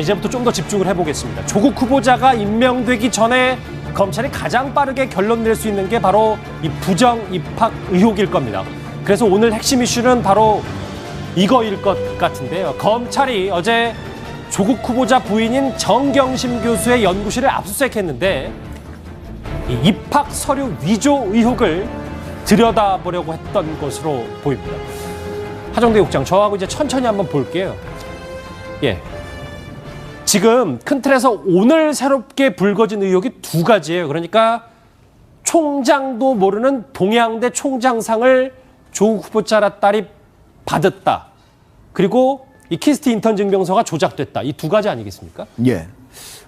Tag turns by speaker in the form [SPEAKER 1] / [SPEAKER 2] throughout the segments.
[SPEAKER 1] 이제부터 좀 더 집중을 해보겠습니다. 조국 후보자가 임명되기 전에 검찰이 가장 빠르게 결론 낼 수 있는 게 바로 이 부정 입학 의혹일 겁니다. 그래서 오늘 핵심 이슈는 바로 이거일 것 같은데요. 검찰이 어제 조국 후보자 부인인 정경심 교수의 연구실을 압수수색했는데 이 입학 서류 위조 의혹을 들여다보려고 했던 것으로 보입니다. 하정대 국장, 저하고 이제 천천히 한번 볼게요. 예. 지금 큰 틀에서 오늘 새롭게 불거진 의혹이 두 가지예요. 그러니까 총장도 모르는 동양대 총장상을 조국 후보자 딸이 받았다. 그리고 이 키스트 인턴 증명서가 조작됐다. 이 두 가지 아니겠습니까?
[SPEAKER 2] 예.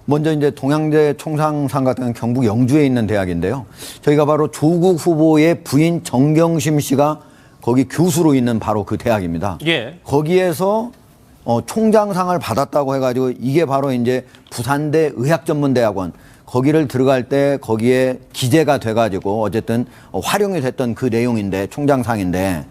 [SPEAKER 2] 먼저 이제 동양대 총장상 같은 경우는 경북 영주에 있는 대학인데요. 저희가 바로 조국 후보의 부인 정경심 씨가 거기 교수로 있는 바로 그 대학입니다.
[SPEAKER 1] 예.
[SPEAKER 2] 거기에서 총장상을 받았다고 해가지고 이게 바로 이제 부산대 의학전문대학원 거기를 들어갈 때 거기에 기재가 돼가지고 어쨌든 활용이 됐던 그 내용인데 총장상인데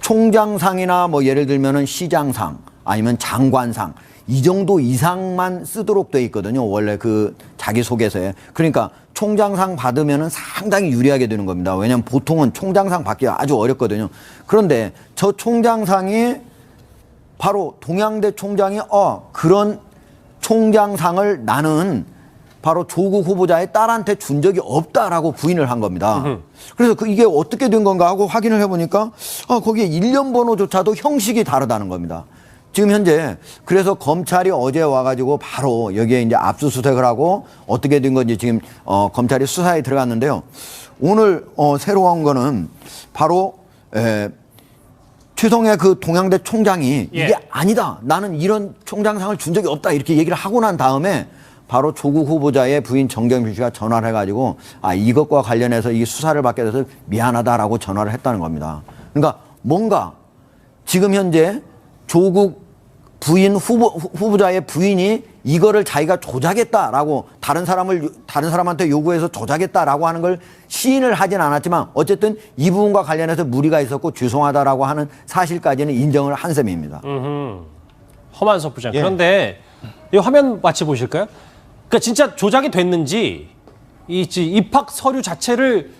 [SPEAKER 2] 총장상이나 뭐 예를 들면은 시장상 아니면 장관상 이 정도 이상만 쓰도록 돼 있거든요. 원래 그 자기소개서에. 그러니까 총장상 받으면은 상당히 유리하게 되는 겁니다. 왜냐하면 보통은 총장상 받기가 아주 어렵거든요. 그런데 저 총장상이 바로 동양대 총장이 그런 총장상을 나는 바로 조국 후보자의 딸한테 준 적이 없다라고 부인을 한 겁니다. 그래서 이게 어떻게 된 건가 하고 확인을 해보니까 거기에 일련 번호조차도 형식이 다르다는 겁니다. 지금 현재 그래서 검찰이 어제 와가지고 바로 여기에 이제 압수수색을 하고 어떻게 된 건지 지금 검찰이 수사에 들어갔는데요. 오늘 새로운 거는 바로 최성해 그 동양대 총장이 이게 아니다. 나는 이런 총장상을 준 적이 없다. 이렇게 얘기를 하고 난 다음에 바로 조국 후보자의 부인 정경심 씨가 전화를 해가지고 이것과 관련해서 이 수사를 받게 돼서 미안하다라고 전화를 했다는 겁니다. 그러니까 뭔가 지금 현재 조국 부인 후보자의 부인이 이거를 자기가 조작했다라고 다른 사람한테 요구해서 조작했다라고 하는 걸 시인을 하진 않았지만 어쨌든 이 부분과 관련해서 무리가 있었고 죄송하다라고 하는 사실까지는 인정을 한 셈입니다.
[SPEAKER 1] 허만석 부장. 그런데 이 화면 마치 보실까요? 그러니까 진짜 조작이 됐는지 이 입학 서류 자체를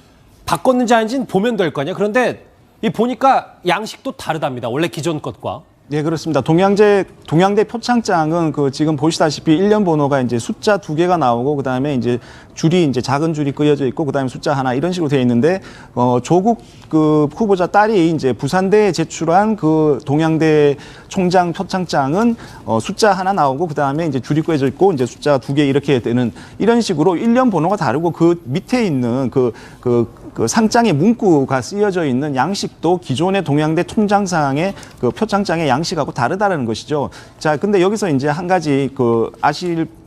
[SPEAKER 1] 바꿨는지 아닌지는 보면 될 거 아니에요. 그런데 이 보니까 양식도 다르답니다. 원래 기존 것과.
[SPEAKER 3] 네, 그렇습니다. 동양대 표창장은 지금 보시다시피 일련 번호가 이제 숫자 2개가 나오고 그다음에 이제 줄이 이제 작은 줄이 그려져 있고 그다음에 숫자 하나 이런 식으로 되어 있는데 조국 그 후보자 딸이 이제 부산대에 제출한 그 동양대 총장 표창장은 숫자 하나 나오고 그다음에 이제 줄이 그려져 있고 이제 숫자 2개 이렇게 되는 이런 식으로 일련 번호가 다르고 그 밑에 있는 그 상장의 문구가 쓰여져 있는 양식도 기존의 동양대 총장상의 그 표창장의 양식하고 다르다는 것이죠. 자, 근데 여기서 이제 한 가지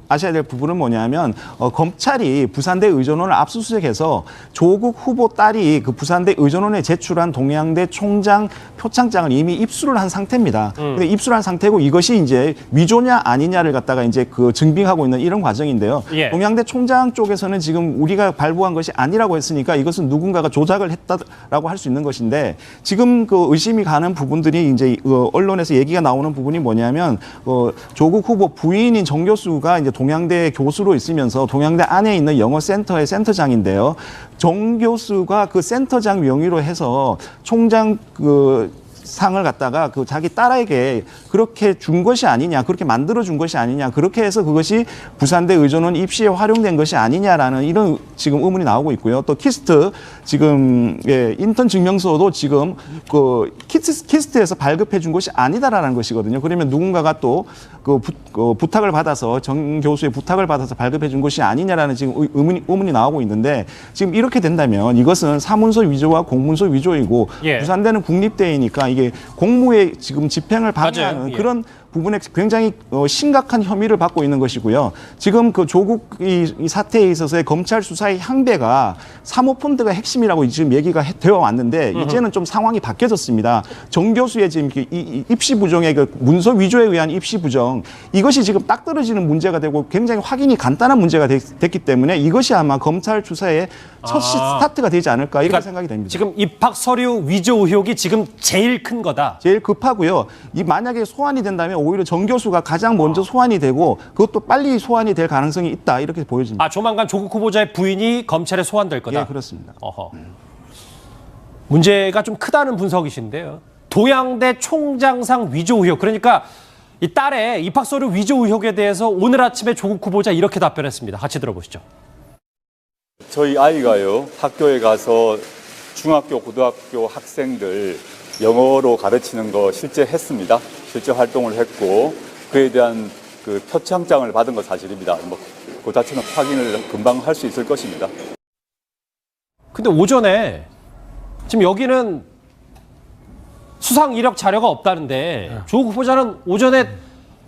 [SPEAKER 3] 아셔야 될 부분은 뭐냐면 검찰이 부산대 의전원을 압수수색해서 조국 후보 딸이 그 부산대 의전원에 제출한 동양대 총장 표창장을 이미 입수를 한 상태입니다. 근데 입수를 한 상태고 이것이 이제 위조냐 아니냐를 갖다가 이제 증빙하고 있는 이런 과정인데요.
[SPEAKER 1] 예.
[SPEAKER 3] 동양대 총장 쪽에서는 지금 우리가 발부한 것이 아니라고 했으니까 이것은 누군가가 조작을 했다라고 할 수 있는 것인데 지금 의심이 가는 부분들이 이제 언론에서 얘기가 나오는 부분이 뭐냐면 조국 후보 부인인 정 교수가 이제 동양대 교수로 있으면서 동양대 안에 있는 영어센터의 센터장인데요. 정 교수가 그 센터장 명의로 해서 총장 상을 갖다가 자기 딸에게 그렇게 준 것이 아니냐, 그렇게 만들어 준 것이 아니냐, 그렇게 해서 그것이 부산대 의전원 입시에 활용된 것이 아니냐라는 이런 지금 의문이 나오고 있고요. 또 키스트 지금 인턴 증명서도 지금 키스트에서 발급해 준 것이 아니다라는 것이거든요. 그러면 누군가가 또 부탁을 받아서 정 교수의 부탁을 받아서 발급해 준 것이 아니냐라는 지금 의문이 나오고 있는데 지금 이렇게 된다면 이것은 사문서 위조와 공문서 위조이고 부산대는 국립대이니까 이게 공무의 지금 집행을 방해하는 그런 부분에 굉장히 심각한 혐의를 받고 있는 것이고요. 지금 조국 이 사태에 있어서의 검찰 수사의 향배가 사모펀드가 핵심이라고 지금 얘기가 되어 왔는데 이제는 좀 상황이 바뀌어졌습니다. 정 교수의 지금 이 입시 부정의 문서 위조에 의한 입시 부정 이것이 지금 딱 떨어지는 문제가 되고 굉장히 확인이 간단한 문제가 됐기 때문에 이것이 아마 검찰 수사의 첫 스타트가 되지 않을까 이렇게 생각이 됩니다.
[SPEAKER 1] 지금 입학 서류 위조 의혹이 지금 제일 큰 거다.
[SPEAKER 3] 제일 급하고요. 만약에 소환이 된다면 오히려 정 교수가 가장 먼저 소환이 되고 그것도 빨리 소환이 될 가능성이 있다 이렇게 보여집니다.
[SPEAKER 1] 아, 조만간 조국 후보자의 부인이 검찰에 소환될 거다.
[SPEAKER 3] 예, 그렇습니다.
[SPEAKER 1] 어허. 문제가 좀 크다는 분석이신데요. 동양대 총장상 위조 의혹, 그러니까 이 딸의 입학서류 위조 의혹에 대해서 오늘 아침에 조국 후보자 이렇게 답변했습니다. 같이 들어보시죠.
[SPEAKER 4] 저희 아이가요, 학교에 가서 중학교, 고등학교 학생들 영어로 가르치는 거 실제 했습니다. 실제 활동을 했고 그에 대한 그 표창장을 받은 거 사실입니다. 그 자체는 확인을 금방 할 수 있을 것입니다.
[SPEAKER 1] 근데 오전에 지금 여기는 수상 이력 자료가 없다는데 조국 후보자는 오전에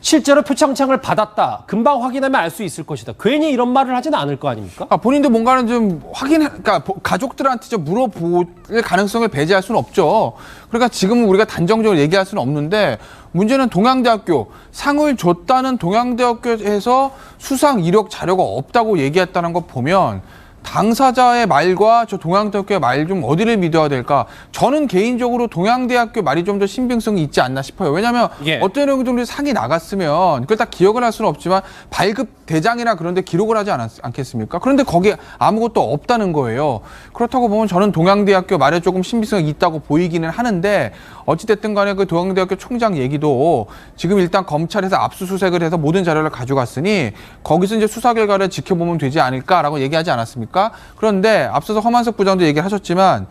[SPEAKER 1] 실제로 표창장을 받았다. 금방 확인하면 알 수 있을 것이다. 괜히 이런 말을 하지는 않을 거 아닙니까?
[SPEAKER 5] 본인도 뭔가는 좀 그러니까 가족들한테 좀 물어볼 가능성을 배제할 수는 없죠. 그러니까 지금 우리가 단정적으로 얘기할 수는 없는데 문제는 동양대학교 상을 줬다는 동양대학교에서 수상 이력 자료가 없다고 얘기했다는 거 보면 당사자의 말과 저 동양대학교의 말 좀 어디를 믿어야 될까? 저는 개인적으로 동양대학교 말이 좀 더 신빙성이 있지 않나 싶어요. 왜냐하면
[SPEAKER 1] 예.
[SPEAKER 5] 어떤 경우들이 상이 나갔으면 그걸 다 기억을 할 수는 없지만 발급 대장이나 그런 데 기록을 하지 않겠습니까? 그런데 거기에 아무것도 없다는 거예요. 그렇다고 보면 저는 동양대학교 말에 조금 신빙성이 있다고 보이기는 하는데 어찌됐든 간에 그 동양대학교 총장 얘기도 지금 일단 검찰에서 압수수색을 해서 모든 자료를 가져갔으니 거기서 이제 수사 결과를 지켜보면 되지 않을까라고 얘기하지 않았습니까? 그런데 앞서서 허만석 부장도 얘기를 하셨지만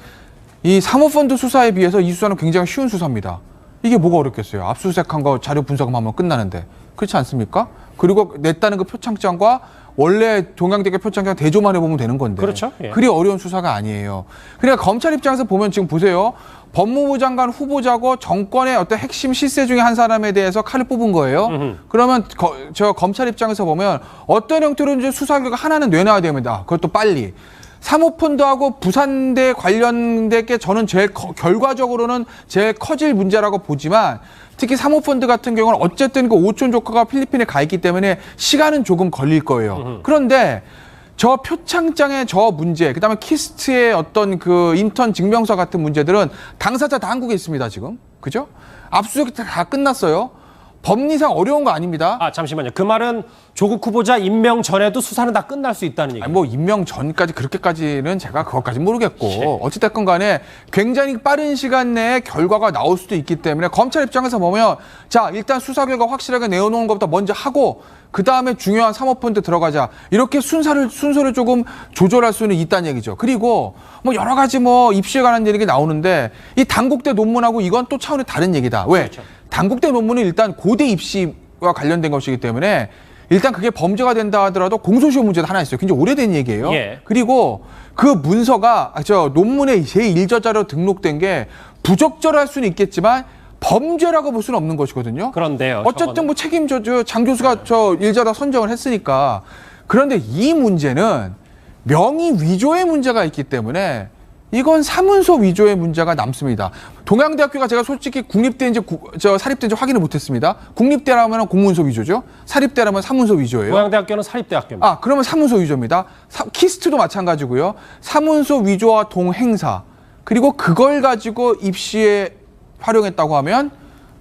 [SPEAKER 5] 이 사모펀드 수사에 비해서 이 수사는 굉장히 쉬운 수사입니다. 이게 뭐가 어렵겠어요? 압수수색한 거 자료 분석하면 끝나는데. 그렇지 않습니까? 그리고 냈다는 그 표창장과 원래 동양대학교 표창장 대조만 해보면 되는 건데.
[SPEAKER 1] 그렇죠. 예.
[SPEAKER 5] 그리 어려운 수사가 아니에요. 그러니까 검찰 입장에서 보면 지금 보세요. 법무부 장관 후보자고 정권의 어떤 핵심 실세 중에 한 사람에 대해서 칼을 뽑은 거예요. 그러면 저 검찰 입장에서 보면 어떤 형태로 이제 수사 결과 하나는 내놔야 됩니다. 그것도 빨리. 사모펀드하고 부산대 관련된 게 저는 결과적으로는 제일 커질 문제라고 보지만 특히 사모펀드 같은 경우는 어쨌든 그 오촌 조카가 필리핀에 가 있기 때문에 시간은 조금 걸릴 거예요. 그런데 저 표창장의 저 문제, 그다음에 키스트의 어떤 그 인턴 증명서 같은 문제들은 당사자 다 한국에 있습니다, 지금. 그죠? 압수수색 다 끝났어요. 법리상 어려운 거 아닙니다.
[SPEAKER 1] 아, 잠시만요. 그 말은 조국 후보자 임명 전에도 수사는 다 끝날 수 있다는 얘기예요.
[SPEAKER 5] 아니, 뭐 임명 전까지 그렇게까지는 제가 그것까지 모르겠고
[SPEAKER 1] 예.
[SPEAKER 5] 어찌됐건 간에 굉장히 빠른 시간 내에 결과가 나올 수도 있기 때문에 검찰 입장에서 보면 자 일단 수사 결과 확실하게 내어놓은 것부터 먼저 하고 그 다음에 중요한 사모펀드 들어가자 이렇게 순서를 조금 조절할 수는 있다는 얘기죠. 그리고 뭐 여러 가지 뭐 입시에 관한 얘기 나오는데 이 단국대 논문하고 이건 또 차원이 다른 얘기다. 왜?
[SPEAKER 1] 그렇죠.
[SPEAKER 5] 단국대 논문은 일단 고대 입시와 관련된 것이기 때문에 일단 그게 범죄가 된다 하더라도 공소시효 문제도 하나 있어요. 굉장히 오래된 얘기예요.
[SPEAKER 1] 예.
[SPEAKER 5] 그리고 그 문서가 저 논문에 제1저자로 등록된 게 부적절할 수는 있겠지만 범죄라고 볼 수는 없는 것이거든요.
[SPEAKER 1] 그런데요.
[SPEAKER 5] 어쨌든 뭐 책임져 장 교수가 저 일자다 선정을 했으니까. 그런데 이 문제는 명의 위조의 문제가 있기 때문에 이건 사문서 위조의 문제가 남습니다. 동양대학교가 제가 솔직히 국립대인지 사립대인지 확인을 못했습니다. 국립대라면 공문서 위조죠. 사립대라면 사문서 위조예요.
[SPEAKER 1] 동양대학교는 사립대학교입니다.
[SPEAKER 5] 아, 그러면 사문서 위조입니다. 키스트도 마찬가지고요. 사문서 위조와 동행사. 그리고 그걸 가지고 입시에 활용했다고 하면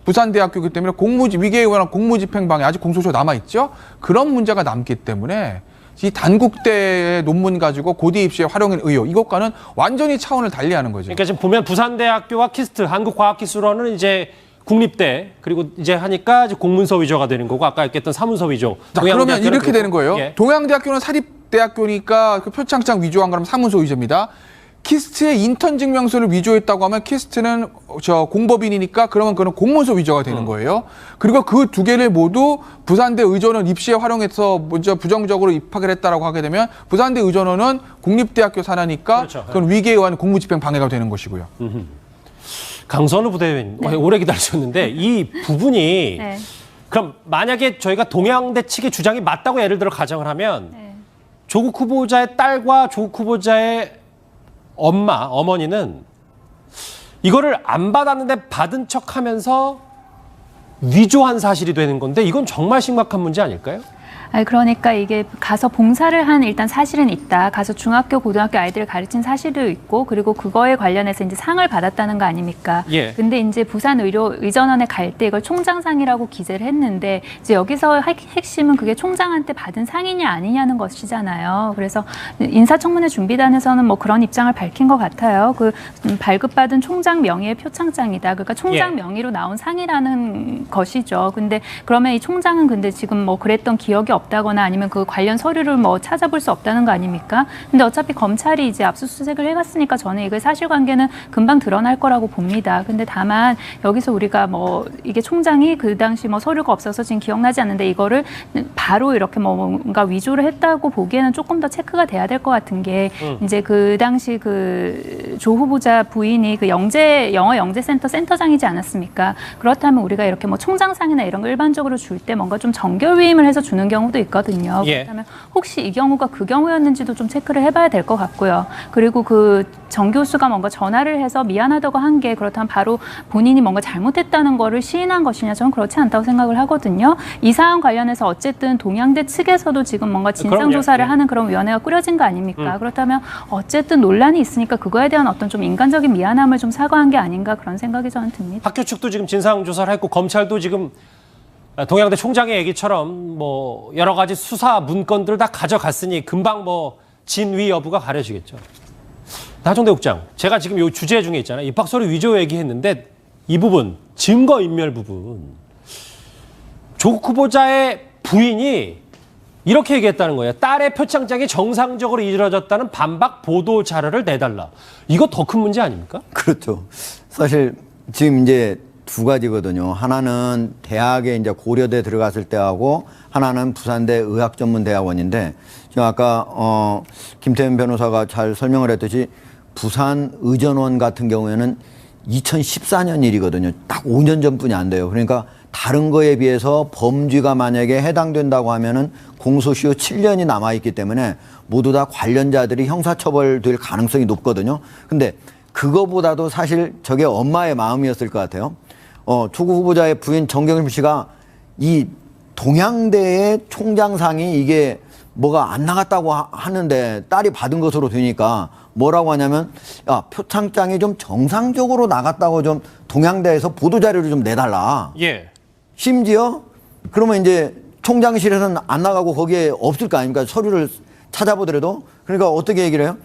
[SPEAKER 5] 부산대학교이기 때문에 위계에 관한 공무집행방해 아직 공소시효 남아있죠. 그런 문제가 남기 때문에 이 단국대의 논문 가지고 고대 입시에 활용한 의혹 이것과는 완전히 차원을 달리하는 거죠.
[SPEAKER 1] 그러니까 지금 보면 부산대학교와 키스트, 한국과학기술원은 이제 국립대 그리고 이제 하니까 이제 공문서 위조가 되는 거고 아까 얘기했던 사문서 위조.
[SPEAKER 5] 자, 그러면 이렇게 되는 거예요.
[SPEAKER 1] 예.
[SPEAKER 5] 동양대학교는 사립대학교니까 그 표창장 위조한 거라면 사문서 위조입니다. 키스트의 인턴 증명서를 위조했다고 하면 키스트는 저 공법인이니까 그러면 그건 공문서 위조가 되는 거예요. 그리고 그 두 개를 모두 부산대 의전원 입시에 활용해서 먼저 부정적으로 입학을 했다라고 하게 되면 부산대 의전원은 국립대학교 산하니까
[SPEAKER 1] 그렇죠.
[SPEAKER 5] 그건 위계에 의한 공무집행 방해가 되는 것이고요.
[SPEAKER 1] 강선우 부대변인 오래 기다리셨는데 이 부분이
[SPEAKER 6] 네.
[SPEAKER 1] 그럼 만약에 저희가 동양대 측의 주장이 맞다고 예를 들어 가정을 하면
[SPEAKER 6] 네.
[SPEAKER 1] 조국 후보자의 딸과 조국 후보자의 어머니는 이거를 안 받았는데 받은 척하면서 위조한 사실이 되는 건데 이건 정말 심각한 문제 아닐까요?
[SPEAKER 6] 아니, 그러니까 이게 가서 봉사를 한 일단 사실은 있다. 가서 중학교, 고등학교 아이들을 가르친 사실도 있고, 그리고 그거에 관련해서 이제 상을 받았다는 거 아닙니까?
[SPEAKER 1] 예.
[SPEAKER 6] 근데 이제 부산의료의전원에 갈 때 이걸 총장상이라고 기재를 했는데, 이제 여기서 핵심은 그게 총장한테 받은 상이냐 아니냐는 것이잖아요. 그래서 인사청문회 준비단에서는 뭐 그런 입장을 밝힌 것 같아요. 그 발급받은 총장 명의의 표창장이다. 그러니까 총장
[SPEAKER 1] 예.
[SPEAKER 6] 명의로 나온 상이라는 것이죠. 근데 그러면 이 총장은 근데 지금 뭐 그랬던 기억이 없다거나 아니면 그 관련 서류를 뭐 찾아볼 수 없다는 거 아닙니까? 근데 어차피 검찰이 이제 압수수색을 해갔으니까 저는 이거 사실관계는 금방 드러날 거라고 봅니다. 근데 다만 여기서 우리가 뭐 이게 총장이 그 당시 뭐 서류가 없어서 지금 기억나지 않는데 이거를 바로 이렇게 뭐 뭔가 위조를 했다고 보기에는 조금 더 체크가 돼야 될 것 같은 게 이제 그 당시 그 조 후보자 부인이 그 영어 영재센터 센터장이지 않았습니까? 그렇다면 우리가 이렇게 뭐 총장상이나 이런 거 일반적으로 줄 때 뭔가 좀 정결위임을 해서 주는 경우도 있거든요.
[SPEAKER 1] 예.
[SPEAKER 6] 그렇다면 혹시 이 경우가 그 경우였는지도 좀 체크를 해봐야 될 것 같고요. 그리고 그 정 교수가 뭔가 전화를 해서 미안하다고 한 게 그렇다면 바로 본인이 뭔가 잘못했다는 거를 시인한 것이냐, 저는 그렇지 않다고 생각을 하거든요. 이 사안 관련해서 어쨌든 동양대 측에서도 지금 뭔가 진상조사를
[SPEAKER 1] 그럼요.
[SPEAKER 6] 하는 그런 위원회가 꾸려진 거 아닙니까? 그렇다면 어쨌든 논란이 있으니까 그거에 대한 어떤 좀 인간적인 미안함을 좀 사과한 게 아닌가 그런 생각이 저는 듭니다.
[SPEAKER 1] 학교 측도 지금 진상조사를 했고 검찰도 지금 동양대 총장의 얘기처럼 뭐 여러 가지 수사 문건들 다 가져갔으니 금방 뭐 진위 여부가 가려지겠죠. 나정대 국장, 제가 지금 이 주제 중에 있잖아요. 입학서류 위조 얘기했는데 이 부분, 증거인멸 부분. 조국 후보자의 부인이 이렇게 얘기했다는 거예요. 딸의 표창장이 정상적으로 이루어졌다는 반박 보도 자료를 내달라. 이거 더 큰 문제 아닙니까?
[SPEAKER 2] 그렇죠. 사실 지금 이제 두 가지거든요. 하나는 대학에 이제 고려대 들어갔을 때하고 하나는 부산대 의학전문대학원인데 지금 아까 김태현 변호사가 잘 설명을 했듯이 부산 의전원 같은 경우에는 2014년 일이거든요. 딱 5년 전뿐이 안 돼요. 그러니까 다른 거에 비해서 범죄가 만약에 해당된다고 하면은 공소시효 7년이 남아있기 때문에 모두 다 관련자들이 형사처벌될 가능성이 높거든요. 근데 그거보다도 사실 저게 엄마의 마음이었을 것 같아요. 조국 후보자의 부인 정경심 씨가 이 동양대의 총장상이 이게 뭐가 안 나갔다고 하는데 딸이 받은 것으로 되니까 뭐라고 하냐면 야, 표창장이 좀 정상적으로 나갔다고 좀 동양대에서 보도자료를 좀 내달라.
[SPEAKER 1] 예.
[SPEAKER 2] 심지어 그러면 이제 총장실에서는 안 나가고 거기에 없을 거 아닙니까? 서류를 찾아보더라도. 그러니까 어떻게 얘기를 해요?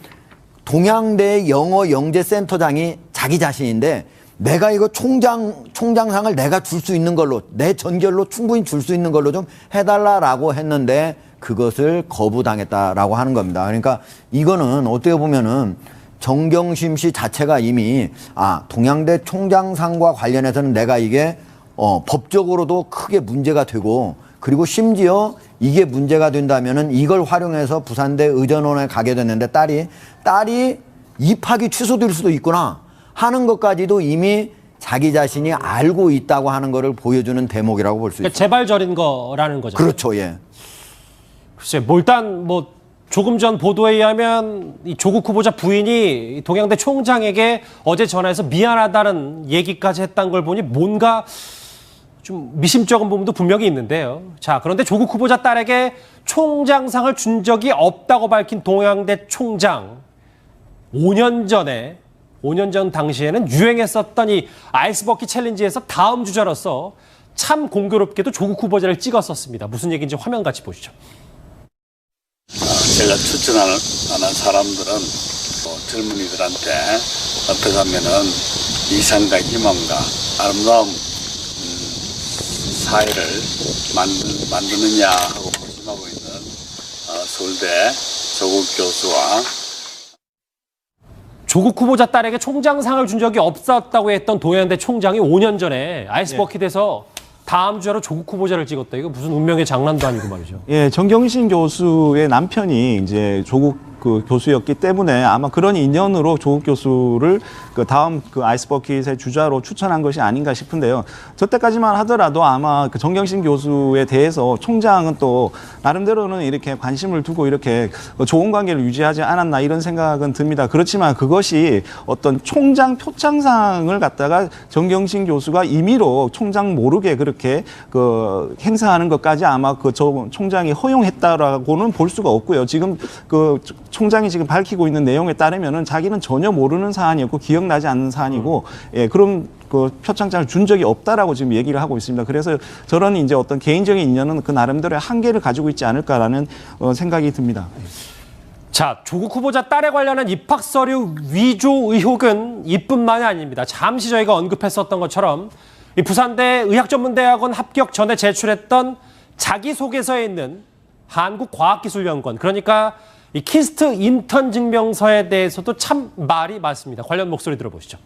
[SPEAKER 2] 동양대 영어 영재센터장이 자기 자신인데 내가 이거 총장상을 내가 줄 수 있는 걸로 내 전결로 충분히 줄 수 있는 걸로 좀 해달라라고 했는데 그것을 거부당했다라고 하는 겁니다. 그러니까 이거는 어떻게 보면은 정경심 씨 자체가 이미 동양대 총장상과 관련해서는 내가 이게 법적으로도 크게 문제가 되고 그리고 심지어 이게 문제가 된다면은 이걸 활용해서 부산대 의전원에 가게 됐는데 딸이 입학이 취소될 수도 있구나 하는 것까지도 이미 자기 자신이 알고 있다고 하는 거를 보여주는 대목이라고 볼 수 있습니다.
[SPEAKER 1] 재발절인 거라는 거죠.
[SPEAKER 2] 그렇죠, 예.
[SPEAKER 1] 글쎄, 일단 뭐 조금 전 보도에 의하면 이 조국 후보자 부인이 동양대 총장에게 어제 전화해서 미안하다는 얘기까지 했던 걸 보니 뭔가 좀 미심쩍은 부분도 분명히 있는데요. 자, 그런데 조국 후보자 딸에게 총장상을 준 적이 없다고 밝힌 동양대 총장. 5년 전 당시에는 유행했었던 이 아이스버킷 챌린지에서 다음 주자로서 참 공교롭게도 조국 후보자를 찍었었습니다. 무슨 얘기인지 화면 같이 보시죠.
[SPEAKER 7] 제가 추천하는 사람들은 젊은이들한테 어떻게 하면은 이상과 희망과 아름다운 사회를 만드느냐 하고 고심하고 있는 서울대 조국 교수와
[SPEAKER 1] 조국 후보자 딸에게 총장상을 준 적이 없었다고 했던 동양대 총장이 5년 전에 아이스버킷에서 다음 주로 조국 후보자를 찍었다. 이거 무슨 운명의 장난도 아니고 말이죠.
[SPEAKER 3] 예, 정경심 교수의 남편이 이제 조국 그 교수였기 때문에 아마 그런 인연으로 조국 교수를 그 다음 그 아이스버킷의 주자로 추천한 것이 아닌가 싶은데요. 저 때까지만 하더라도 아마 그 정경심 교수에 대해서 총장은 또 나름대로는 이렇게 관심을 두고 이렇게 좋은 관계를 유지하지 않았나 이런 생각은 듭니다. 그렇지만 그것이 어떤 총장 표창상을 갖다가 정경심 교수가 임의로 총장 모르게 그렇게 그 행사하는 것까지 아마 그 총장이 허용했다라고는 볼 수가 없고요. 지금 그 총장이 지금 밝히고 있는 내용에 따르면은 자기는 전혀 모르는 사안이었고 기억나지 않는 사안이고, 예, 그럼 그 표창장을 준 적이 없다라고 지금 얘기를 하고 있습니다. 그래서 저런 이제 어떤 개인적인 인연은 그 나름대로의 한계를 가지고 있지 않을까라는 생각이 듭니다.
[SPEAKER 1] 자, 조국 후보자 딸에 관련한 입학 서류 위조 의혹은 이뿐만이 아닙니다. 잠시 저희가 언급했었던 것처럼 이 부산대 의학전문대학원 합격 전에 제출했던 자기소개서에 있는 한국과학기술연구원, 그러니까 이 키스트 인턴 증명서에 대해서도 참 말이 많습니다. 관련 목소리 들어보시죠.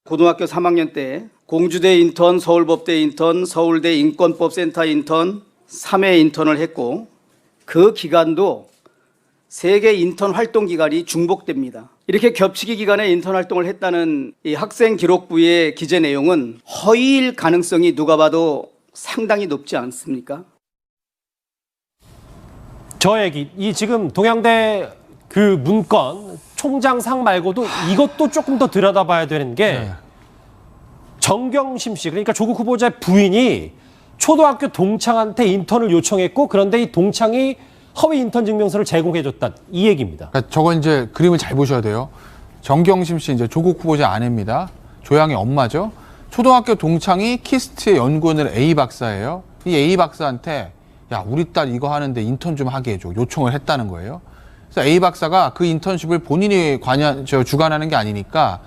[SPEAKER 8] 고등학교 3학년 때 공주대 인턴, 서울법대 인턴, 서울대 인권법센터 인턴 3회 인턴을 했고 그 기간도 3개 인턴 활동 기간이 중복됩니다. 이렇게 겹치기 기간에 인턴 활동을 했다는 이 학생 기록부의 기재 내용은 허위일 가능성이 누가 봐도 상당히 높지 않습니까?
[SPEAKER 1] 저 얘기, 이 지금 동양대 그 문건 총장상 말고도 이것도 조금 더 들여다봐야 되는 게 정경심 씨, 그러니까 조국 후보자의 부인이 초등학교 동창한테 인턴을 요청했고 그런데 이 동창이 허위 인턴 증명서를 제공해줬다, 이 얘기입니다.
[SPEAKER 5] 그러니까 저건 이제 그림을 잘 보셔야 돼요. 정경심 씨 이제 조국 후보자 아내입니다. 조양의 엄마죠. 초등학교 동창이 키스트의 연구원을 A 박사예요. 이 A 박사한테 야, 우리 딸 이거 하는데 인턴 좀 하게 해줘. 요청을 했다는 거예요. 그래서 A 박사가 그 인턴십을 본인이 주관하는 게 아니니까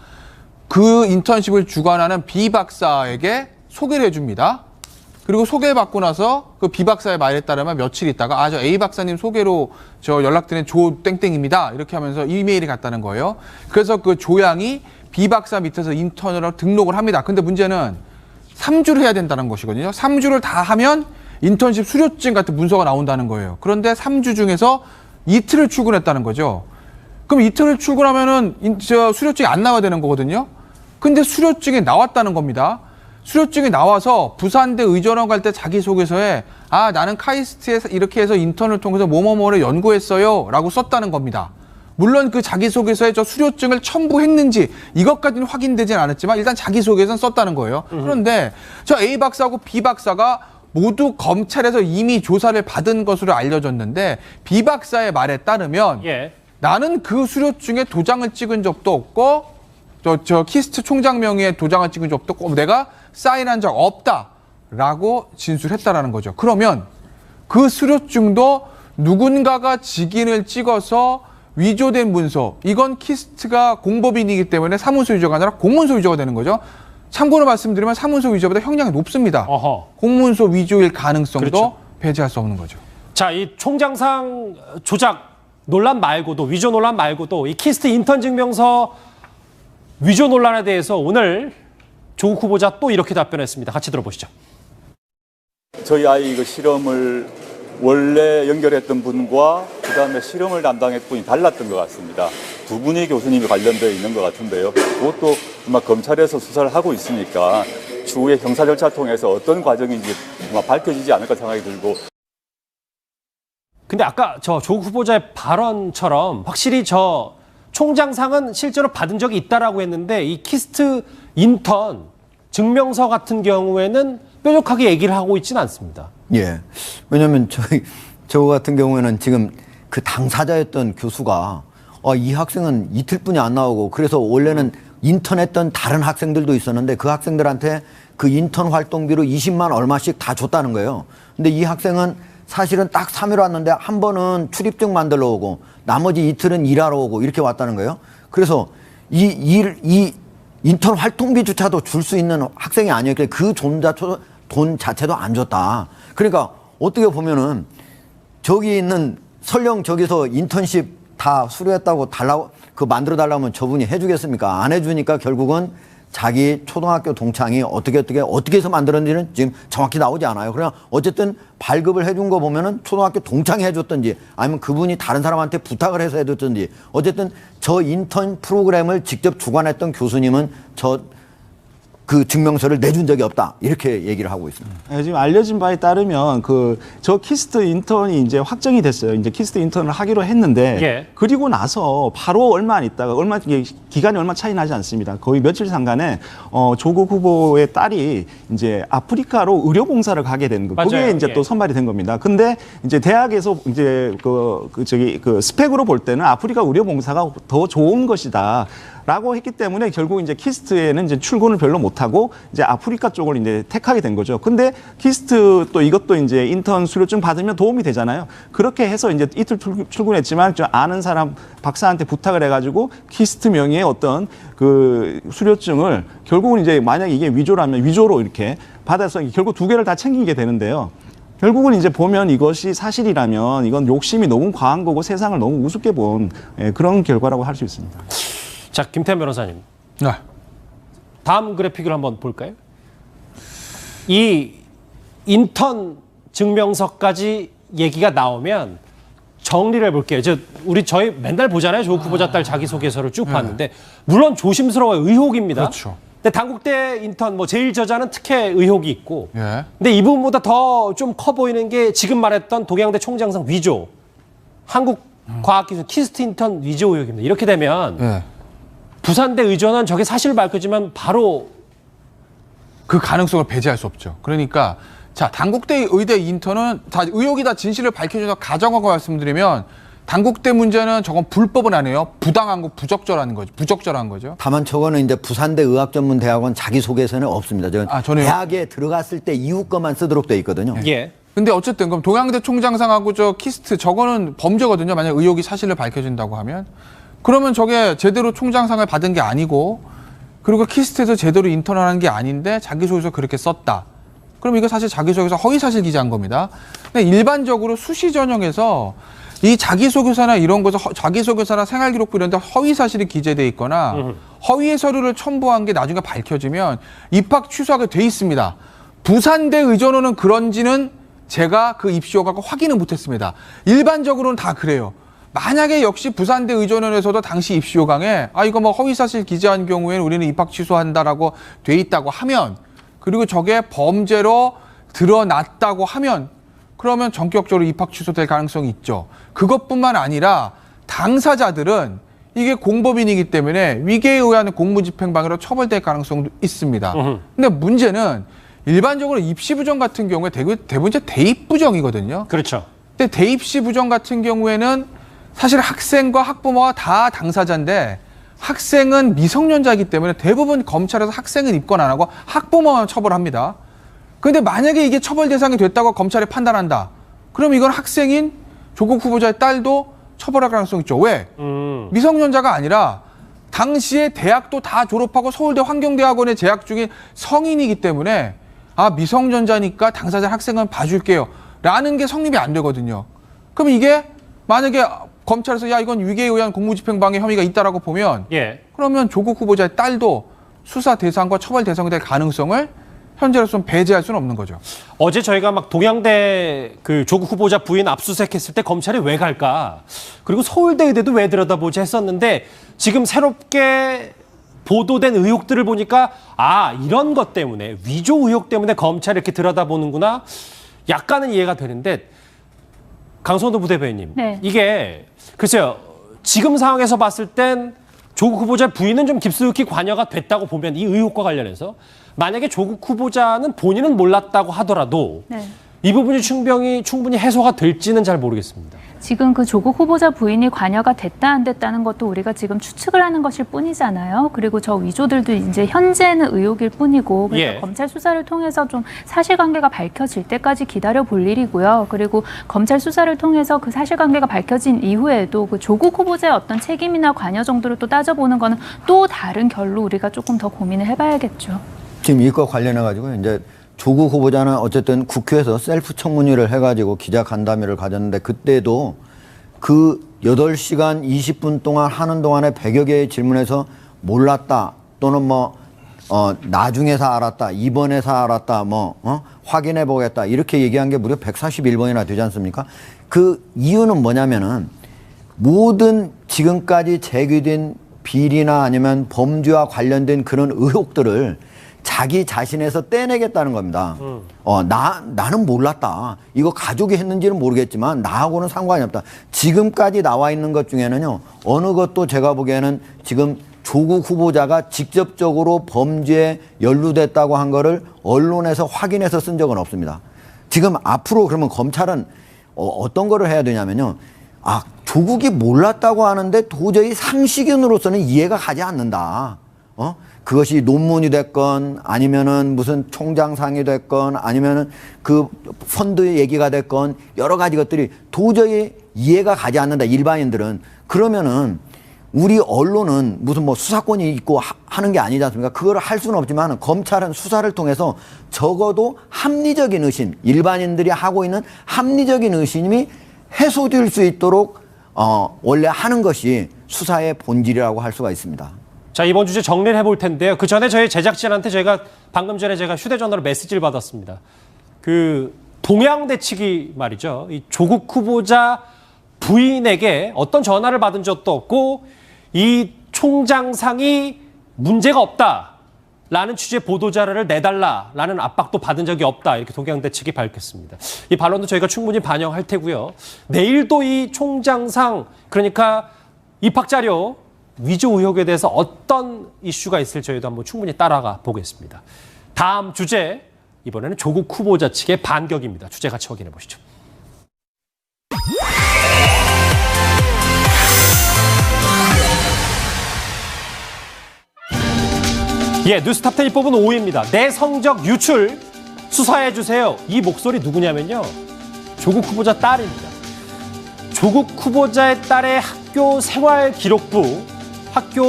[SPEAKER 5] 그 인턴십을 주관하는 B 박사에게 소개를 해줍니다. 그리고 소개받고 나서 그 B 박사의 말에 따르면 며칠 있다가 저 A 박사님 소개로 저 연락드린 조 땡땡입니다. 이렇게 하면서 이메일이 갔다는 거예요. 그래서 그 조양이 B 박사 밑에서 인턴으로 등록을 합니다. 근데 문제는 3주를 해야 된다는 것이거든요. 3주를 다 하면 인턴십 수료증 같은 문서가 나온다는 거예요. 그런데 3주 중에서 이틀을 출근했다는 거죠. 그럼 이틀을 출근하면은 수료증이 안 나와야 되는 거거든요. 근데 수료증이 나왔다는 겁니다. 수료증이 나와서 부산대 의전원 갈 때 자기소개서에 나는 카이스트에서 이렇게 해서 인턴을 통해서 뭐뭐뭐를 연구했어요 라고 썼다는 겁니다. 물론 그 자기소개서에 저 수료증을 첨부했는지 이것까지는 확인되진 않았지만 일단 자기소개서는 썼다는 거예요. 그런데 저 A 박사하고 B 박사가 모두 검찰에서 이미 조사를 받은 것으로 알려졌는데 B 박사의 말에 따르면 나는 그 수료증에 도장을 찍은 적도 없고 저 키스트 총장 명의의 도장을 찍은 적도 없고 내가 사인한 적 없다라고 진술했다라는 거죠. 그러면 그 수료증도 누군가가 직인을 찍어서 위조된 문서, 이건 키스트가 공법인이기 때문에 사문서 위조가 아니라 공문서 위조가 되는 거죠. 참고로 말씀드리면 사문서 위조보다 형량이 높습니다. 공문서 위조일 가능성도 배제할 수 없는 거죠.
[SPEAKER 1] 자, 이 총장상 조작 논란 말고도, 위조 논란 말고도 이 키스트 인턴 증명서 위조 논란에 대해서 오늘 조국 후보자 또 이렇게 답변했습니다. 같이 들어보시죠.
[SPEAKER 4] 저희 아이 그 실험을 원래 연결했던 분과 그다음에 실험을 담당했던 분이 달랐던 것 같습니다. 두 분이 교수님이 관련되어 있는 것 같은데요. 그것도 아마 검찰에서 수사를 하고 있으니까 추후에 형사 절차 통해서 어떤 과정인지 아마 밝혀지지 않을까 생각이 들고.
[SPEAKER 1] 근데 아까 저 조국 후보자의 발언처럼 확실히 저 총장상은 실제로 받은 적이 있다라고 했는데 이 키스트 인턴 증명서 같은 경우에는 뾰족하게 얘기를 하고 있지는 않습니다.
[SPEAKER 2] 예. 왜냐하면 저 같은 경우에는 지금 그 당사자였던 교수가 이 학생은 이틀뿐이 안 나오고 그래서 원래는 인턴했던 다른 학생들도 있었는데 그 학생들한테 그 인턴 활동비로 20만 얼마씩 다 줬다는 거예요. 근데 이 학생은 사실은 딱 3일 왔는데 한 번은 출입증 만들러 오고 나머지 이틀은 일하러 오고 이렇게 왔다는 거예요. 그래서 이 인턴 활동비조차도 줄 수 있는 학생이 아니었기에 그 돈 자체도 안 줬다. 그러니까 어떻게 보면은 저기 있는 설령 저기서 인턴십 다 수료했다고 달라고 만들어 달라면 저분이 해주겠습니까? 안 해주니까 결국은 자기 초등학교 동창이 어떻게 해서 만들었는지는 지금 정확히 나오지 않아요. 그러나 어쨌든 발급을 해준 거 보면은 초등학교 동창이 해줬던지 아니면 그분이 다른 사람한테 부탁을 해서 해줬던지 어쨌든 저 인턴 프로그램을 직접 주관했던 교수님은 그 증명서를 내준 적이 없다. 이렇게 얘기를 하고 있습니다.
[SPEAKER 3] 네, 지금 알려진 바에 따르면 저 키스트 인턴이 이제 확정이 됐어요. 이제 키스트 인턴을 하기로 했는데
[SPEAKER 1] 예.
[SPEAKER 3] 그리고 나서 바로 얼마 안 있다가 기간이 얼마 차이 나지 않습니다. 거의 며칠 상간에 조국 후보의 딸이 이제 아프리카로 의료 봉사를 가게 된 거. 그게
[SPEAKER 1] 맞아요.
[SPEAKER 3] 이제
[SPEAKER 1] 예.
[SPEAKER 3] 또 선발이 된 겁니다. 근데 이제 대학에서 이제 그 스펙으로 볼 때는 아프리카 의료 봉사가 더 좋은 것이다. 라고 했기 때문에 결국 이제 키스트에는 이제 출근을 별로 못하고 이제 아프리카 쪽을 이제 택하게 된 거죠. 근데 키스트 또 이것도 이제 인턴 수료증 받으면 도움이 되잖아요. 그렇게 해서 이제 이틀 출근했지만 저 아는 사람 박사한테 부탁을 해가지고 키스트 명의의 어떤 그 수료증을 결국은 이제 만약에 이게 위조라면 위조로 이렇게 받아서 결국 두 개를 다 챙기게 되는데요. 결국은 이제 보면 이것이 사실이라면 이건 욕심이 너무 과한 거고 세상을 너무 우습게 본 그런 결과라고 할 수 있습니다.
[SPEAKER 1] 자, 김태현 변호사님.
[SPEAKER 5] 네.
[SPEAKER 1] 다음 그래픽을 한번 볼까요? 이 인턴 증명서까지 얘기가 나오면 정리를 해볼게요. 저희 맨날 보잖아요. 조국 후보자 딸 자기소개서를 쭉 봤는데 물론 조심스러워요. 의혹입니다.
[SPEAKER 5] 그렇죠.
[SPEAKER 1] 근데 당국대 인턴 제일 저자는 특혜 의혹이 있고
[SPEAKER 5] 예.
[SPEAKER 1] 근데 이 부분보다 더 좀 커 보이는 게 지금 말했던 동양대 총장상 위조, 한국과학기술 키스트 인턴 위조 의혹입니다. 이렇게 되면
[SPEAKER 5] 예.
[SPEAKER 1] 부산대 의전은 저게 사실 밝혀지면 바로
[SPEAKER 5] 그 가능성을 배제할 수 없죠. 그러니까 자, 당국대 의대 인턴은 다 의혹이 다 진실을 밝혀준다 가정하고 말씀드리면 당국대 문제는 저건 불법은 아니에요. 부당한 거 부적절한 거죠. 부적절한 거죠.
[SPEAKER 2] 다만 저거는 이제 부산대 의학전문대학원 자기소개서는 없습니다.
[SPEAKER 5] 저는
[SPEAKER 2] 대학에 들어갔을 때 이후 것만 쓰도록 돼 있거든요.
[SPEAKER 1] 예.
[SPEAKER 5] 근데 어쨌든 그럼 동양대 총장상하고 저 키스트 저거는 범죄거든요. 만약 의혹이 사실을 밝혀진다고 하면 그러면 저게 제대로 총장상을 받은 게 아니고 그리고 키스트에서 제대로 인턴을 하는 게 아닌데 자기소개서 그렇게 썼다. 그럼 이거 사실 자기소개서 허위사실 기재한 겁니다. 근데 일반적으로 수시 전형에서 이 자기소개서나 이런 것에 자기소개서나 생활기록부 이런 데 허위사실이 기재돼 있거나 허위의 서류를 첨부한 게 나중에 밝혀지면 입학 취소하게 돼 있습니다. 부산대 의전원은 그런지는 제가 그 입시효과가 확인을 못했습니다. 일반적으로는 다 그래요. 만약에 역시 부산대 의전원에서도 당시 입시요강에 이거 허위사실 기재한 경우에는 우리는 입학 취소한다라고 돼 있다고 하면 그리고 저게 범죄로 드러났다고 하면 그러면 전격적으로 입학 취소될 가능성이 있죠. 그것뿐만 아니라 당사자들은 이게 공법인이기 때문에 위계에 의한 공무집행방해로 처벌될 가능성도 있습니다. 근데 문제는 일반적으로 입시부정 같은 경우에 대부분 이제 대입부정이거든요.
[SPEAKER 1] 그렇죠.
[SPEAKER 5] 근데 대입시 부정 같은 경우에는 사실 학생과 학부모가 다 당사자인데 학생은 미성년자이기 때문에 대부분 검찰에서 학생은 입건 안 하고 학부모만 처벌합니다. 그런데 만약에 이게 처벌 대상이 됐다고 검찰이 판단한다. 그럼 이건 학생인 조국 후보자의 딸도 처벌할 가능성이 있죠. 왜? 미성년자가 아니라 당시에 대학도 다 졸업하고 서울대 환경대학원에 재학 중인 성인이기 때문에 미성년자니까 당사자 학생은 봐줄게요. 라는 게 성립이 안 되거든요. 그럼 이게 만약에 검찰에서 이건 위계에 의한 공무집행방해 혐의가 있다라고 보면
[SPEAKER 1] 예.
[SPEAKER 5] 그러면 조국 후보자의 딸도 수사 대상과 처벌 대상이 될 가능성을 현재로서는 배제할 수는 없는 거죠.
[SPEAKER 1] 어제 저희가 동양대 그 조국 후보자 부인 압수수색했을 때 검찰이 왜 갈까? 그리고 서울대 의대도 왜 들여다보지 했었는데 지금 새롭게 보도된 의혹들을 보니까 이런 것 때문에 위조 의혹 때문에 검찰이 이렇게 들여다보는구나. 약간은 이해가 되는데 강선도 부대변인님.
[SPEAKER 6] 네.
[SPEAKER 1] 이게 글쎄요. 지금 상황에서 봤을 땐 조국 후보자 부인은 좀 깊숙이 관여가 됐다고 보면 이 의혹과 관련해서 만약에 조국 후보자는 본인은 몰랐다고 하더라도
[SPEAKER 6] 네.
[SPEAKER 1] 이 부분이 충분히 해소가 될지는 잘 모르겠습니다.
[SPEAKER 6] 지금 그 조국 후보자 부인이 관여가 됐다 안 됐다는 것도 우리가 지금 추측을 하는 것일 뿐이잖아요. 그리고 저 위조들도 이제 현재는 의혹일 뿐이고 그래서
[SPEAKER 1] 예.
[SPEAKER 6] 검찰 수사를 통해서 좀 사실관계가 밝혀질 때까지 기다려 볼 일이고요. 그리고 검찰 수사를 통해서 그 사실관계가 밝혀진 이후에도 그 조국 후보자의 어떤 책임이나 관여 정도를 또 따져보는 거는 또 다른 결로 우리가 조금 더 고민을 해봐야겠죠. 지금
[SPEAKER 2] 이거 관련해 가지고 이제 조국 후보자는 어쨌든 국회에서 셀프 청문회를 해가지고 기자간담회를 가졌는데 그때도 그 8시간 20분 동안 하는 동안에 100여 개의 질문에서 몰랐다 또는 나중에서 알았다, 이번에서 알았다, 확인해 보겠다 이렇게 얘기한 게 무려 141번이나 되지 않습니까? 그 이유는 뭐냐면은 모든 지금까지 제기된 비리나 아니면 범죄와 관련된 그런 의혹들을 자기 자신에서 떼내겠다는 겁니다. 나는 몰랐다. 이거 가족이 했는지는 모르겠지만 나하고는 상관이 없다. 지금까지 나와 있는 것 중에는요, 어느 것도 제가 보기에는 지금 조국 후보자가 직접적으로 범죄에 연루됐다고 한 거를 언론에서 확인해서 쓴 적은 없습니다. 지금 앞으로 그러면 검찰은 어떤 거를 해야 되냐면요. 조국이 몰랐다고 하는데 도저히 상식인으로서는 이해가 가지 않는다. 그것이 논문이 됐건 아니면은 무슨 총장상이 됐건 아니면은 그 펀드 얘기가 됐건 여러 가지 것들이 도저히 이해가 가지 않는다. 일반인들은. 그러면은 우리 언론은 무슨 수사권이 있고 하는 게 아니지 않습니까? 그거를 할 수는 없지만 검찰은 수사를 통해서 적어도 합리적인 의심, 일반인들이 하고 있는 합리적인 의심이 해소될 수 있도록 원래 하는 것이 수사의 본질이라고 할 수가 있습니다.
[SPEAKER 1] 자, 이번 주제 정리를 해볼 텐데요. 그 전에 저희 제작진한테 저희가 방금 전에 제가 휴대전화로 메시지를 받았습니다. 그 동양대치기 말이죠. 이 조국 후보자 부인에게 어떤 전화를 받은 적도 없고 이 총장상이 문제가 없다라는 취지의 보도자료를 내달라라는 압박도 받은 적이 없다. 이렇게 동양대 측이 밝혔습니다. 이 반론도 저희가 충분히 반영할 테고요. 내일도 이 총장상, 그러니까 입학자료 위조 의혹에 대해서 어떤 이슈가 있을지 저희도 한번 충분히 따라가 보겠습니다. 다음 주제, 이번에는 조국 후보자 측의 반격입니다. 주제 같이 확인해 보시죠. 뉴스탑10이 뽑은 5위입니다. 내 성적 유출 수사해주세요. 이 목소리 누구냐면요. 조국 후보자 딸입니다. 조국 후보자의 딸의 학교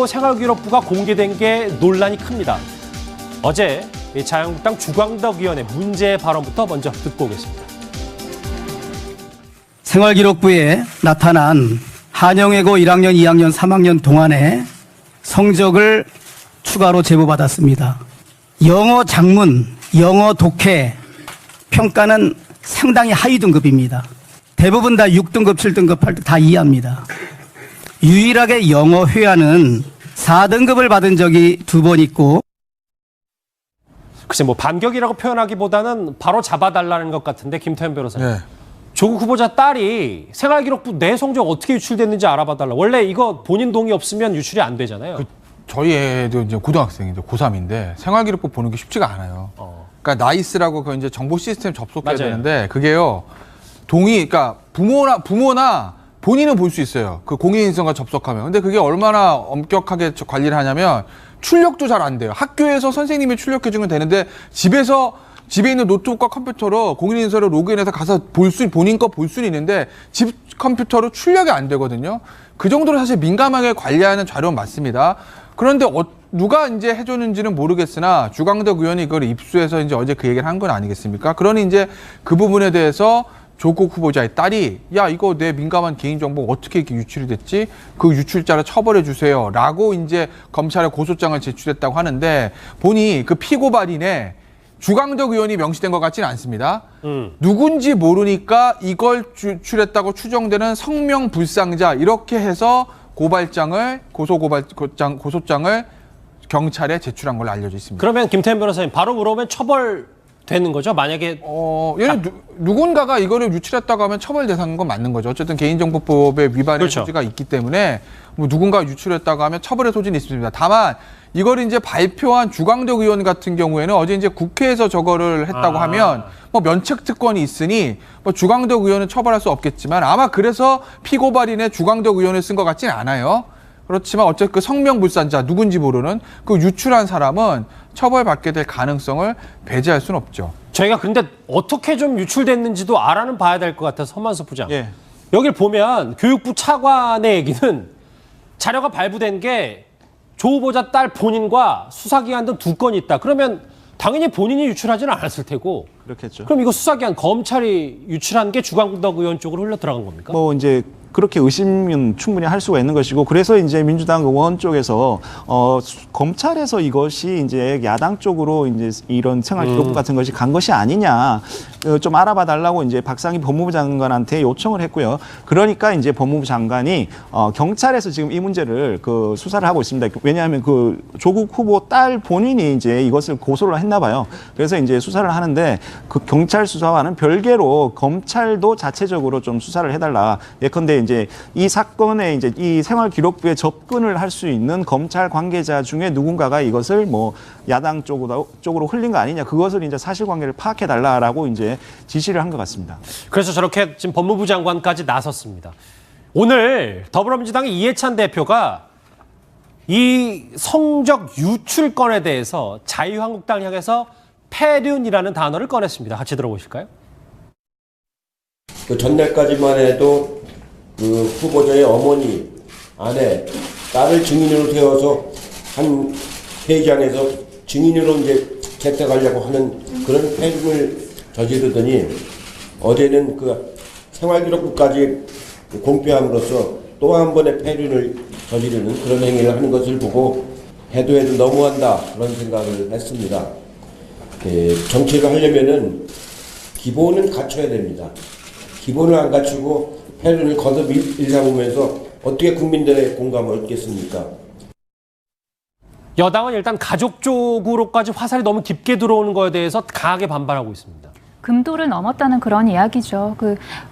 [SPEAKER 1] 생활기록부가 공개된 게 논란이 큽니다. 어제 자유한국당 주광덕 의원의 문제 발언부터 먼저 듣고 오겠습니다.
[SPEAKER 9] 생활기록부에 나타난 한영외고 1학년, 2학년, 3학년 동안의 성적을 추가로 제보받았습니다. 영어 작문, 영어 독해 평가는 상당히 하위 등급입니다. 대부분 다 6등급, 7등급, 8등급 다 이해합니다. 유일하게 영어 회화는 4등급을 받은 적이 2번 있고.
[SPEAKER 1] 글쎄 반격이라고 표현하기보다는 바로 잡아달라는 것 같은데 김태현 변호사님. 조국 후보자 딸이 생활기록부 내 성적 어떻게 유출됐는지 알아봐달라. 원래 이거 본인 동의 없으면 유출이 안 되잖아요.
[SPEAKER 5] 저희 애도 이제 고등학생이죠. 고3인데 생활기록부 보는 게 쉽지가 않아요. 그러니까 나이스라고 그 이제 정보 시스템 접속해야 되는데 그게요. 그러니까 부모나 본인은 볼 수 있어요. 그 공인인증과 접속하면. 근데 그게 얼마나 엄격하게 관리를 하냐면 출력도 잘 안 돼요. 학교에서 선생님이 출력해 주면 되는데 집에 있는 노트북과 컴퓨터로 공인인증서로 로그인해서 가서 본인 거 볼 수는 있는데 집 컴퓨터로 출력이 안 되거든요. 그 정도로 사실 민감하게 관리하는 자료는 맞습니다. 그런데 누가 이제 해줬는지는 모르겠으나 주광덕 의원이 이걸 입수해서 이제 어제 그 얘기를 한 건 아니겠습니까? 그러니 이제 그 부분에 대해서 조국 후보자의 딸이 이거 내 민감한 개인정보 어떻게 이렇게 유출이 됐지? 그 유출자를 처벌해 주세요. 라고 이제 검찰에 고소장을 제출했다고 하는데 보니 그 피고발인에 주광덕 의원이 명시된 것 같지는 않습니다. 누군지 모르니까 이걸 유출했다고 추정되는 성명불상자 이렇게 해서 고소장을 경찰에 제출한 걸로 알려져 있습니다.
[SPEAKER 1] 그러면 김태현 변호사님 바로 물어보면 처벌되는 거죠? 만약에
[SPEAKER 5] 누군가가 이거를 유출했다고 하면 처벌 대상인 건 맞는 거죠. 어쨌든 개인정보법의 위반의 소지가 있기 때문에 누군가 유출했다고 하면 처벌의 소지는 있습니다. 다만 이걸 이제 발표한 주광덕 의원 같은 경우에는 어제 이제 국회에서 저거를 했다고 하면 면책 특권이 있으니 주광덕 의원은 처벌할 수 없겠지만 아마 그래서 피고발인에 주광덕 의원을 쓴 것 같지는 않아요. 그렇지만 어쨌든 그 성명불상자 누군지 모르는 그 유출한 사람은 처벌받게 될 가능성을 배제할 수는 없죠.
[SPEAKER 1] 저희가 근데 어떻게 좀 유출됐는지도 알아는 봐야 될 것 같아서 서만섭 부장. 여기를 보면 교육부 차관의 얘기는 자료가 발부된 게 조 후보자 딸 본인과 수사기관 등 2건이 있다. 그러면 당연히 본인이 유출하지는 않았을 테고
[SPEAKER 3] 그렇겠죠.
[SPEAKER 1] 그럼 이거 수사기한 검찰이 유출한 게 주광덕 의원 쪽으로 흘러 들어간 겁니까?
[SPEAKER 3] 뭐 이제 그렇게 의심은 충분히 할 수가 있는 것이고, 그래서 이제 민주당 의원 쪽에서 검찰에서 이것이 이제 야당 쪽으로 이제 이런 생활 기록부 같은 것이 간 것이 아니냐 좀 알아봐 달라고 이제 박상희 법무부 장관한테 요청을 했고요. 그러니까 이제 법무부 장관이 경찰에서 지금 이 문제를 그 수사를 하고 있습니다. 왜냐하면 그 조국 후보 딸 본인이 이제 이것을 고소를 했나 봐요. 그래서 이제 수사를 하는데 그 경찰 수사와는 별개로 검찰도 자체적으로 좀 수사를 해달라. 예컨대 이제 이 사건에 이제 이 생활 기록부에 접근을 할 수 있는 검찰 관계자 중에 누군가가 이것을 뭐 야당 쪽으로 흘린 거 아니냐, 그것을 이제 사실관계를 파악해 달라라고 이제 지시를 한 것 같습니다.
[SPEAKER 1] 그래서 저렇게 지금 법무부 장관까지 나섰습니다. 오늘 더불어민주당의 이해찬 대표가 이 성적 유출 건에 대해서 자유한국당 향해서 폐륜이라는 단어를 꺼냈습니다. 같이 들어보실까요?
[SPEAKER 10] 그 전날까지만 해도 그 후보자의 어머니, 아내, 딸을 증인으로 세워서 한 회의장에서 증인으로 이제 채택하려고 하는 그런 폐륜을 저지르더니 어제는 그 생활기록부까지 공표함으로써 또 한 번의 폐륜을 저지르는 그런 행위를 하는 것을 보고 해도 너무한다 그런 생각을 했습니다. 정치를 하려면은 기본은 갖춰야 됩니다. 기본을 안 갖추고 폐륜을 거듭 일삼으면서 어떻게 국민들의 공감을 얻겠습니까?
[SPEAKER 1] 여당은 일단 가족 쪽으로까지 화살이 너무 깊게 들어오는 거에 대해서 강하게 반발하고 있습니다.
[SPEAKER 6] 금도를 넘었다는 그런 이야기죠.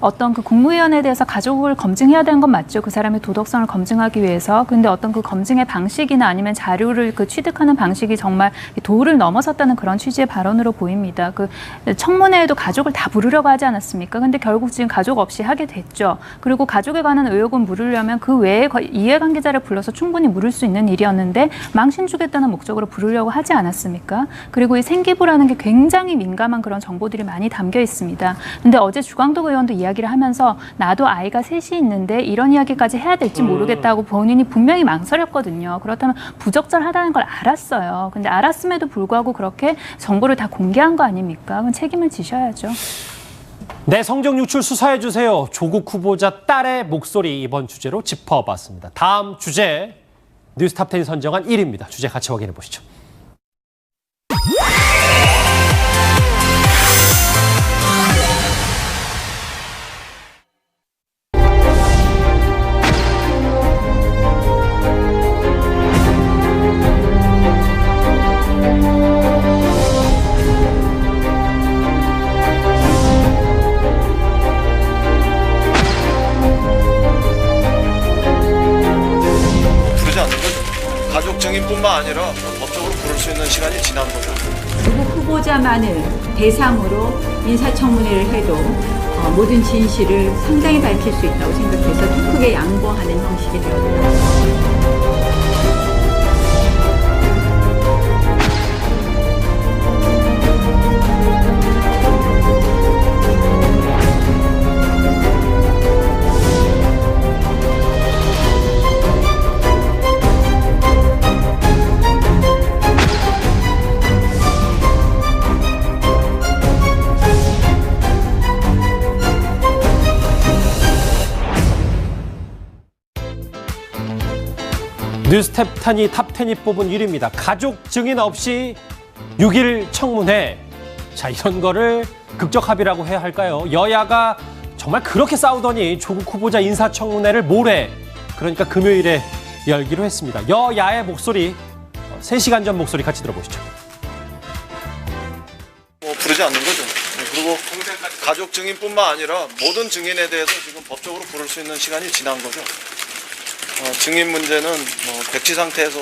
[SPEAKER 6] 어떤 국무위원에 대해서 가족을 검증해야 되는 건 맞죠. 그 사람의 도덕성을 검증하기 위해서. 근데 어떤 그 검증의 방식이나 아니면 자료를 취득하는 방식이 정말 도를 넘어섰다는 그런 취지의 발언으로 보입니다. 청문회에도 가족을 다 부르려고 하지 않았습니까? 근데 결국 지금 가족 없이 하게 됐죠. 그리고 가족에 관한 의혹은 물으려면 그 외에 이해관계자를 불러서 충분히 물을 수 있는 일이었는데 망신 주겠다는 목적으로 부르려고 하지 않았습니까? 그리고 이 생기부라는 게 굉장히 민감한 그런 정보들이 많이 담겨 있습니다. 근데 어제 주광덕 의원도 이야기를 하면서 나도 아이가 셋이 있는데 이런 이야기까지 해야 될지 모르겠다고 본인이 분명히 망설였거든요. 그렇다면 부적절하다는 걸 알았어요. 근데 알았음에도 불구하고 그렇게 정보를 다 공개한 거 아닙니까? 그럼 책임을 지셔야죠.
[SPEAKER 1] 네, 성적 유출 수사해 주세요. 조국 후보자 딸의 목소리 이번 주제로 짚어봤습니다. 다음 주제 뉴스탑10 선정한 1위입니다. 주제 같이 확인해 보시죠.
[SPEAKER 11] 가족 증인뿐만 아니라 법적으로 부를 수 있는 시간이 지난 거죠.
[SPEAKER 12] 조국 후보자만을 대상으로 인사청문회를 해도 모든 진실을 상당히 밝힐 수 있다고 생각해서 더 크게 양보하는 형식이 되었다.
[SPEAKER 1] 뉴스탑10이 탑10이 뽑은 1위입니다. 가족 증인 없이 6일 청문회. 자, 이런 거를 극적 합의라고 해야 할까요? 여야가 정말 그렇게 싸우더니 조국 후보자 인사청문회를 모레, 그러니까 금요일에 열기로 했습니다. 여야의 목소리, 3시간 전 목소리 같이 들어보시죠.
[SPEAKER 11] 부르지 않는 거죠. 그리고 가족 증인뿐만 아니라 모든 증인에 대해서 지금 법적으로 부를 수 있는 시간이 지난 거죠. 증인 문제는 백지 상태에서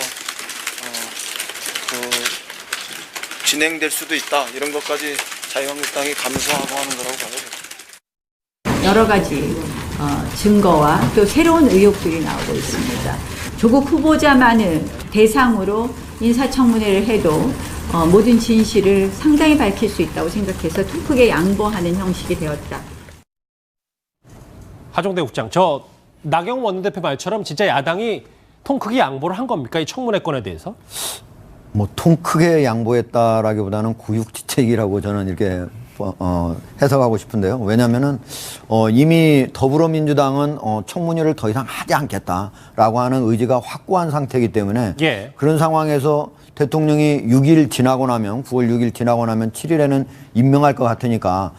[SPEAKER 11] 진행될 수도 있다, 이런 것까지 자유한국당이 감수하고 하는 거라고 봐요.
[SPEAKER 12] 여러 가지 증거와 또 새로운 의혹들이 나오고 있습니다. 조국 후보자만을 대상으로 인사청문회를 해도 모든 진실을 상당히 밝힐 수 있다고 생각해서 더 크게 양보하는 형식이 되었다.
[SPEAKER 1] 하종대 국장, 나경원 원내대표 말처럼 진짜 야당이 통 크게 양보를 한 겁니까? 이 청문회 건에 대해서?
[SPEAKER 2] 통 크게 양보했다라기보다는 구육지책이라고 저는 이렇게 해석하고 싶은데요. 왜냐하면은 이미 더불어민주당은 청문회를 더 이상 하지 않겠다라고 하는 의지가 확고한 상태이기 때문에
[SPEAKER 1] 예.
[SPEAKER 2] 그런 상황에서 대통령이 6일 지나고 나면 9월 6일 지나고 나면 7일에는 임명할 것 같으니까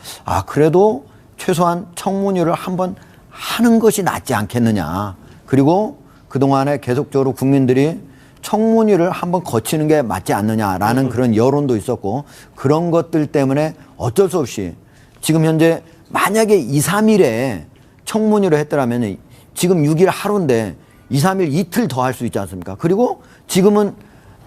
[SPEAKER 2] 그래도 최소한 청문회를 한번 하는 것이 낫지 않겠느냐. 그리고 그동안에 계속적으로 국민들이 청문회를 한번 거치는 게 맞지 않느냐라는 그런 여론도 있었고 그런 것들 때문에 어쩔 수 없이 지금 현재 만약에 2, 3일에 청문회를 했더라면 지금 6일 하루인데 2, 3일 이틀 더 할 수 있지 않습니까? 그리고 지금은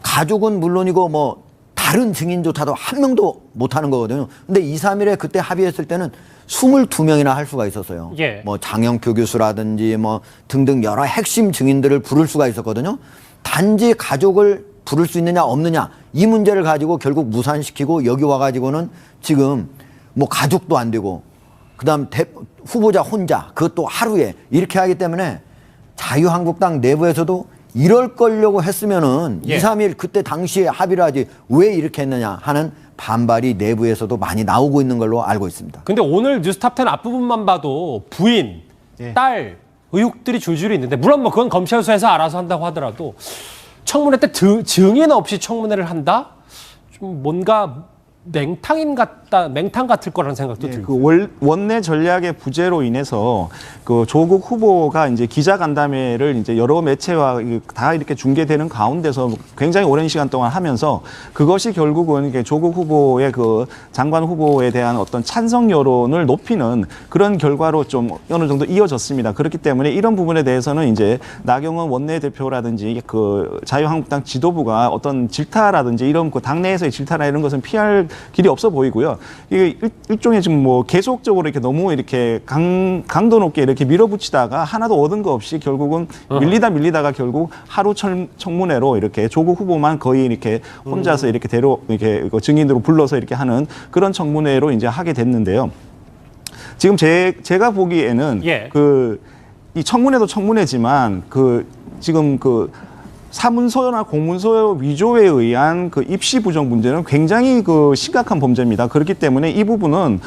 [SPEAKER 2] 가족은 물론이고 뭐 다른 증인조차도 한 명도 못 하는 거거든요. 근데 2, 3일에 그때 합의했을 때는 22명이나 할 수가 있었어요.
[SPEAKER 1] 예.
[SPEAKER 2] 뭐 장영표 교수라든지 뭐 등등 여러 핵심 증인들을 부를 수가 있었거든요. 단지 가족을 부를 수 있느냐 없느냐 이 문제를 가지고 결국 무산시키고 여기 와가지고는 지금 뭐 가족도 안 되고 그다음 후보자 혼자 그것도 하루에 이렇게 하기 때문에 자유한국당 내부에서도 이럴 거려고 했으면은
[SPEAKER 1] 예.
[SPEAKER 2] 2, 3일 그때 당시에 합의를 하지 왜 이렇게 했느냐 하는 반발이 내부에서도 많이 나오고 있는 걸로 알고 있습니다.
[SPEAKER 1] 근데 오늘 뉴스탑10 앞부분만 봐도 부인, 딸 의혹들이 줄줄이 있는데 물론 뭐 그건 검찰 수사에서 알아서 한다고 하더라도 청문회 때 증인 없이 청문회를 한다? 좀 뭔가 맹탕 같을 거라는 생각도 들고.
[SPEAKER 3] 그 원내 전략의 부재로 인해서 그 조국 후보가 이제 기자간담회를 이제 여러 매체와 다 이렇게 중계되는 가운데서 굉장히 오랜 시간 동안 하면서 그것이 결국은 이게 조국 후보의 그 장관 후보에 대한 어떤 찬성 여론을 높이는 그런 결과로 좀 어느 정도 이어졌습니다. 그렇기 때문에 이런 부분에 대해서는 이제 나경원 원내대표라든지 그 자유한국당 지도부가 어떤 질타라든지 이런 그 당내에서의 질타나 이런 것은 피할 길이 없어 보이고요. 이게 일종의 지금 뭐 계속적으로 이렇게 너무 이렇게 강도 높게 이렇게 밀어붙이다가 하나도 얻은 거 없이 결국은 밀리다가 결국 하루 청문회로 이렇게 조국 후보만 거의 이렇게 혼자서 이렇게 이렇게 증인으로 불러서 이렇게 하는 그런 청문회로 이제 하게 됐는데요. 지금 제가 보기에는
[SPEAKER 1] 예.
[SPEAKER 3] 이 청문회도 청문회지만 지금 사문서나 공문서 위조에 의한 그 입시 부정 문제는 굉장히 심각한 범죄입니다. 그렇기 때문에 이 부분은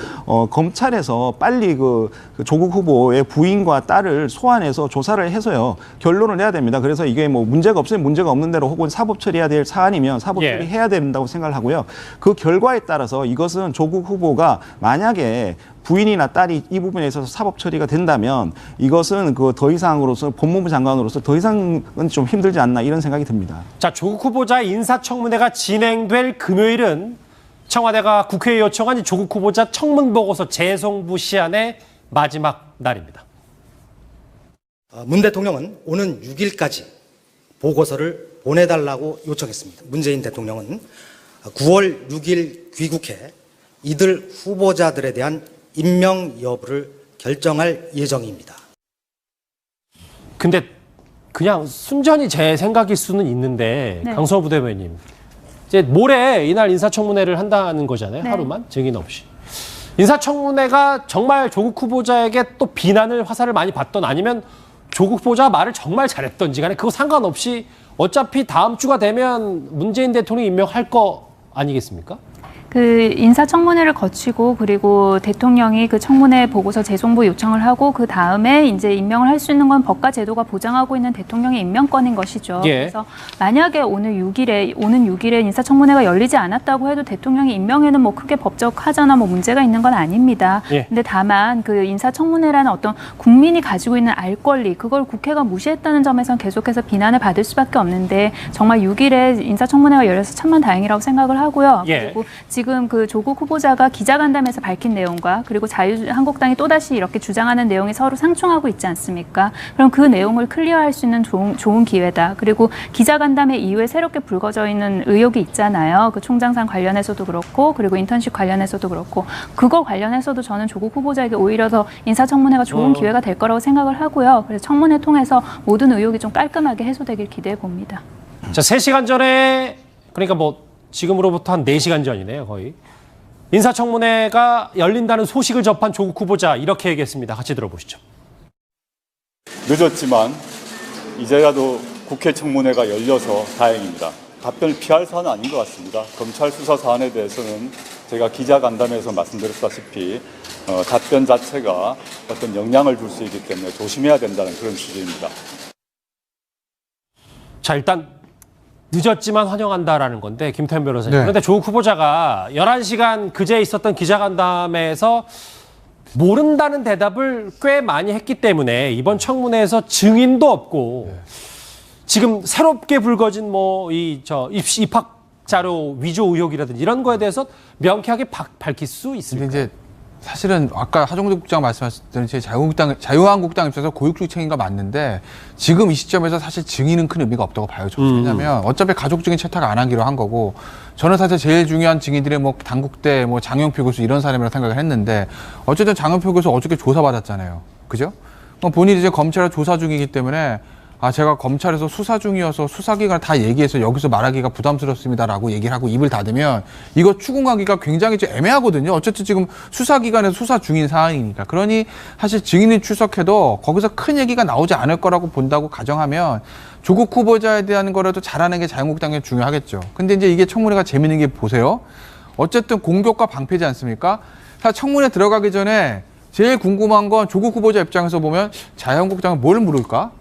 [SPEAKER 3] 검찰에서 빨리 그 조국 후보의 부인과 딸을 소환해서 조사를 해서요 결론을 내야 됩니다. 그래서 이게 뭐 문제가 없으면 문제가 없는 대로 혹은 사법 처리해야 될 사안이면 사법 처리해야 된다고 생각을 하고요. 그 결과에 따라서 이것은 조국 후보가 만약에 부인이나 딸이 이 부분에 있어서 사법 처리가 된다면 이것은 더 이상으로서 법무부 장관으로서 더 이상은 좀 힘들지 않나 이런 생각이 듭니다.
[SPEAKER 1] 자, 조국 후보자의 인사청문회가 진행될 금요일은 청와대가 국회에 요청한 조국 후보자 청문보고서 재송부 시한의 마지막 날입니다.
[SPEAKER 13] 문 대통령은 오는 6일까지 보고서를 보내달라고 요청했습니다. 문재인 대통령은 9월 6일 귀국해 이들 후보자들에 대한 임명 여부를 결정할 예정입니다.
[SPEAKER 1] 근데 그냥 순전히 제 생각일 수는 있는데
[SPEAKER 6] 네.
[SPEAKER 1] 강성호 부대변인 이제 모레 이날 인사청문회를 한다는 거잖아요.
[SPEAKER 6] 네.
[SPEAKER 1] 하루만 증인 없이. 인사청문회가 정말 조국 후보자에게 또 비난을 화살을 많이 받던 아니면 조국 후보자가 말을 정말 잘했던지 간에 그거 상관없이 어차피 다음 주가 되면 문재인 대통령이 임명할 거 아니겠습니까?
[SPEAKER 6] 그 인사청문회를 거치고 그리고 대통령이 그 청문회 보고서 재송부 요청을 하고 그 다음에 이제 임명을 할 수 있는 건 법과 제도가 보장하고 있는 대통령의 임명권인 것이죠.
[SPEAKER 1] 예.
[SPEAKER 6] 그래서 만약에 오는 6일에 인사청문회가 열리지 않았다고 해도 대통령의 임명에는 뭐 크게 법적 하자나 뭐 문제가 있는 건 아닙니다.
[SPEAKER 1] 예.
[SPEAKER 6] 근데 다만 그 인사청문회라는 어떤 국민이 가지고 있는 알 권리 그걸 국회가 무시했다는 점에선 계속해서 비난을 받을 수밖에 없는데 정말 6일에 인사청문회가 열려서 천만다행이라고 생각을 하고요.
[SPEAKER 1] 예.
[SPEAKER 6] 그리고 지금 그 조국 후보자가 기자간담회에서 밝힌 내용과 그리고 자유한국당이 또다시 이렇게 주장하는 내용이 서로 상충하고 있지 않습니까? 그럼 그 내용을 클리어할 수 있는 좋은 기회다. 그리고 기자간담회 이후에 새롭게 불거져 있는 의혹이 있잖아요. 그 총장상 관련해서도 그렇고 그리고 인턴십 관련해서도 그렇고 그거 관련해서도 저는 조국 후보자에게 오히려 더 인사청문회가 좋은 기회가 될 거라고 생각을 하고요. 그래서 청문회 통해서 모든 의혹이 좀 깔끔하게 해소되길 기대해 봅니다.
[SPEAKER 1] 자, 3시간 전에 그러니까 뭐 지금으로부터 한 4시간 전이네요, 거의. 인사청문회가 열린다는 소식을 접한 조국 후보자 이렇게 얘기했습니다. 같이 들어보시죠.
[SPEAKER 4] 늦었지만 이제라도 국회 청문회가 열려서 다행입니다. 답변을 피할 사안은 아닌 것 같습니다. 검찰 수사 사안에 대해서는 제가 기자간담회에서 말씀드렸다시피 답변 자체가 어떤 영향을 줄 수 있기 때문에 조심해야 된다는 그런 취지입니다.
[SPEAKER 1] 자, 일단 늦었지만 환영한다라는 건데 김태현 변호사님.
[SPEAKER 5] 네.
[SPEAKER 1] 그런데 조국 후보자가 11시간 그제 있었던 기자간담회에서 모른다는 대답을 꽤 많이 했기 때문에 이번 청문회에서 증인도 없고 지금 새롭게 불거진 입학 자료 위조 의혹이라든지 이런 거에 대해서 명쾌하게 밝힐 수 있습니까?
[SPEAKER 5] 이제 사실은 아까 하정도 국장 말씀하셨던 제 자유한국당 입장에서 고육주책인가 맞는데 지금 이 시점에서 사실 증인은 큰 의미가 없다고 봐요. 저는. 왜냐하면 어차피 가족 증인 채택 안 하기로 한 거고 저는 사실 제일 중요한 증인들이 당국대 장영표 교수 이런 사람이라고 생각을 했는데 어쨌든 장영표 교수 어저께 조사받았잖아요. 그죠? 본인이 이제 검찰에 조사 중이기 때문에 제가 검찰에서 수사 중이어서 수사기관 다 얘기해서 여기서 말하기가 부담스럽습니다라고 얘기를 하고 입을 닫으면 이거 추궁하기가 굉장히 좀 애매하거든요. 어쨌든 지금 수사기관에서 수사 중인 상황이니까. 그러니 사실 증인이 출석해도 거기서 큰 얘기가 나오지 않을 거라고 본다고 가정하면 조국 후보자에 대한 거라도 잘하는 게 자유한국당에 중요하겠죠. 근데 이제 이게 청문회가 재밌는 게 보세요. 어쨌든 공격과 방패지 않습니까? 사실 청문회 들어가기 전에 제일 궁금한 건 조국 후보자 입장에서 보면 자유한국당은 뭘 물을까?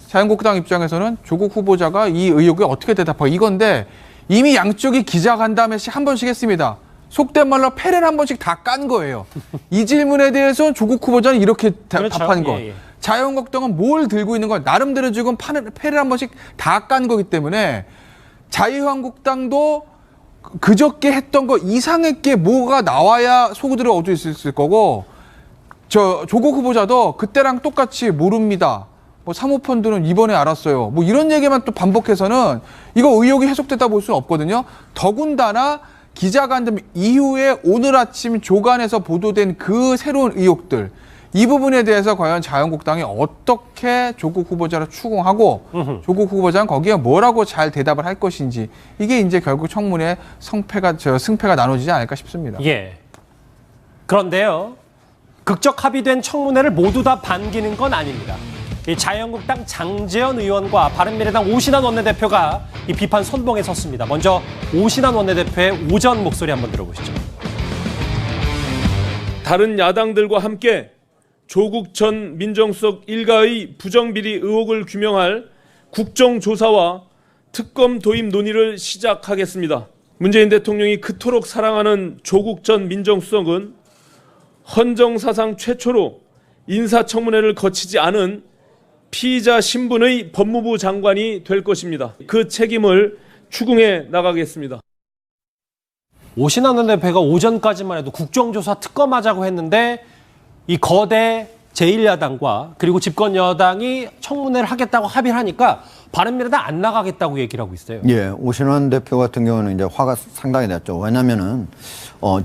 [SPEAKER 5] 자유한국당 입장에서는 조국 후보자가 이 의혹에 어떻게 대답하고 이건데 이미 양쪽이 기자간담회씩 한 번씩 했습니다. 속된 말로 패를 한 번씩 다 깐 거예요. 이 질문에 대해서 조국 후보자는 이렇게 답한 거. 자유한국당은 뭘 들고 있는 걸 나름대로 지금 패를 한 번씩 다 깐 거기 때문에 자유한국당도 그저께 했던 거 이상의 게 뭐가 나와야 속들을 얻을 수 있을 거고 조국 후보자도 그때랑 똑같이 모릅니다. 사모펀드는 이번에 알았어요. 이런 얘기만 또 반복해서는 이거 의혹이 해석되다 볼 수는 없거든요. 더군다나 기자간담회 이후에 오늘 아침 조간에서 보도된 그 새로운 의혹들 이 부분에 대해서 과연 자유한국당이 어떻게 조국 후보자를 추궁하고 조국 후보자는 거기에 뭐라고 잘 대답을 할 것인지 이게 이제 결국 청문회 승패가 나눠지지 않을까 싶습니다.
[SPEAKER 1] 예. 그런데요. 극적 합의된 청문회를 모두 다 반기는 건 아닙니다. 이 자유한국당 장제원 의원과 바른미래당 오신환 원내대표가 이 비판 선봉에 섰습니다. 먼저 오신환 원내대표의 오전 목소리 한번 들어보시죠.
[SPEAKER 14] 다른 야당들과 함께 조국 전 민정수석 일가의 부정비리 의혹을 규명할 국정조사와 특검 도입 논의를 시작하겠습니다. 문재인 대통령이 그토록 사랑하는 조국 전 민정수석은 헌정사상 최초로 인사청문회를 거치지 않은 피의자 신분의 법무부 장관이 될 것입니다. 그 책임을 추궁해 나가겠습니다.
[SPEAKER 1] 오신환 원내대표가 오전까지만 해도 국정조사 특검하자고 했는데 이 거대 제1야당과 그리고 집권 여당이 청문회를 하겠다고 합의를 하니까 바른미래당 안 나가겠다고 얘기를 하고 있어요.
[SPEAKER 2] 예, 오신환 대표 같은 경우는 이제 화가 상당히 났죠. 왜냐면은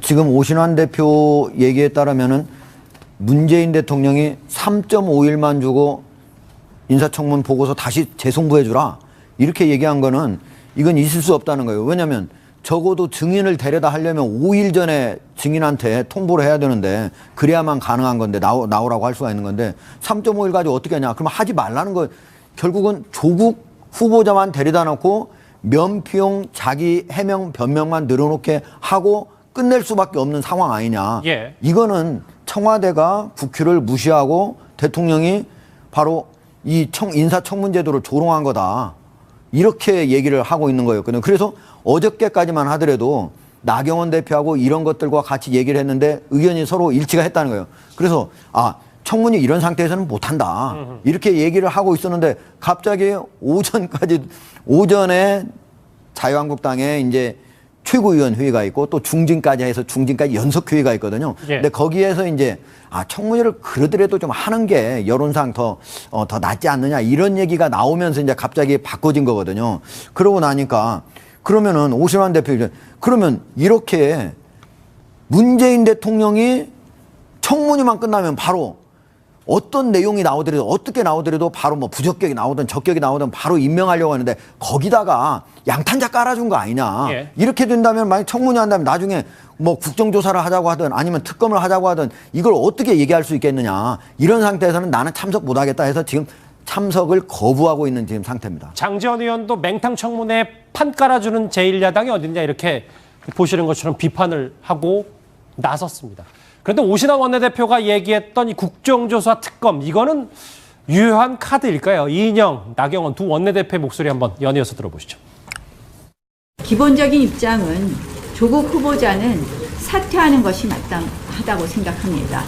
[SPEAKER 2] 지금 오신환 대표 얘기에 따르면은 문재인 대통령이 3.5일만 주고 인사청문 보고서 다시 재송부해주라 이렇게 얘기한 거는 이건 있을 수 없다는 거예요. 왜냐하면 적어도 증인을 데려다 하려면 5일 전에 증인한테 통보를 해야 되는데 그래야만 가능한 건데 나오라고 할 수가 있는 건데 3.5일 가지고 어떻게 하냐. 그러면 하지 말라는 거 결국은 조국 후보자만 데려다 놓고 면피용 자기 해명 변명만 늘어놓게 하고 끝낼 수밖에 없는 상황 아니냐.
[SPEAKER 1] 예.
[SPEAKER 2] 이거는 청와대가 국회를 무시하고 대통령이 바로 이 인사청문제도를 조롱한 거다. 이렇게 얘기를 하고 있는 거였거든요. 그래서 어저께까지만 하더라도 나경원 대표하고 이런 것들과 같이 얘기를 했는데 의견이 서로 일치가 했다는 거예요. 그래서 청문이 이런 상태에서는 못한다. 이렇게 얘기를 하고 있었는데 갑자기 오전에 자유한국당에 이제 최고위원 회의가 있고 또 중진까지 해서 중진까지 연석 회의가 있거든요.
[SPEAKER 1] 예.
[SPEAKER 2] 근데 거기에서 이제 청문회를 그러더라도 좀 하는 게 여론상 더 낫지 않느냐 이런 얘기가 나오면서 이제 갑자기 바꿔진 거거든요. 그러고 나니까 그러면은 오신환 대표 그러면 이렇게 문재인 대통령이 청문회만 끝나면 바로 어떤 내용이 나오더라도 어떻게 나오더라도 바로 부적격이 나오든 적격이 나오든 바로 임명하려고 하는데 거기다가 양탄자 깔아준 거 아니냐.
[SPEAKER 1] 예.
[SPEAKER 2] 이렇게 된다면 만약 청문회 한다면 나중에 국정조사를 하자고 하든 아니면 특검을 하자고 하든 이걸 어떻게 얘기할 수 있겠느냐. 이런 상태에서는 나는 참석 못하겠다 해서 지금 참석을 거부하고 있는 지금 상태입니다.
[SPEAKER 1] 장제원 의원도 맹탕 청문회 판 깔아주는 제1야당이 어딨냐 이렇게 보시는 것처럼 비판을 하고 나섰습니다. 그런데 오신환 원내대표가 얘기했던 이 국정조사 특검, 이거는 유효한 카드일까요? 이인영, 나경원 두 원내대표의 목소리 한번 연이어서 들어보시죠.
[SPEAKER 12] 기본적인 입장은 조국 후보자는 사퇴하는 것이 마땅하다고 생각합니다.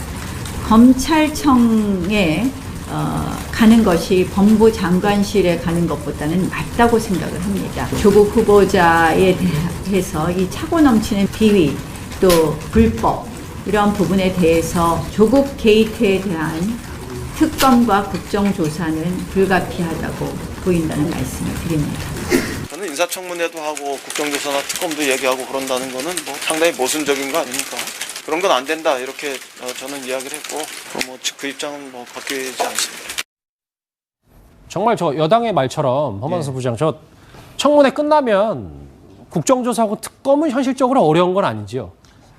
[SPEAKER 12] 검찰청에 가는 것이 법무부 장관실에 가는 것보다는 맞다고 생각을 합니다. 조국 후보자에 대해서 이 차고 넘치는 비위 또 불법 이런 부분에 대해서 조국 게이트에 대한 특검과 국정조사는 불가피하다고 보인다는 말씀을 드립니다.
[SPEAKER 11] 저는 인사청문회도 하고 국정조사나 특검도 얘기하고 그런다는 거는 뭐 상당히 모순적인 거 아닙니까? 그런 건 안 된다 이렇게 저는 이야기를 했고 그 입장은 뭐 바뀌지 않습니다.
[SPEAKER 1] 정말 저 여당의 말처럼 허만수 부장, 저 청문회 끝나면 국정조사하고 특검은 현실적으로 어려운 건 아니지요?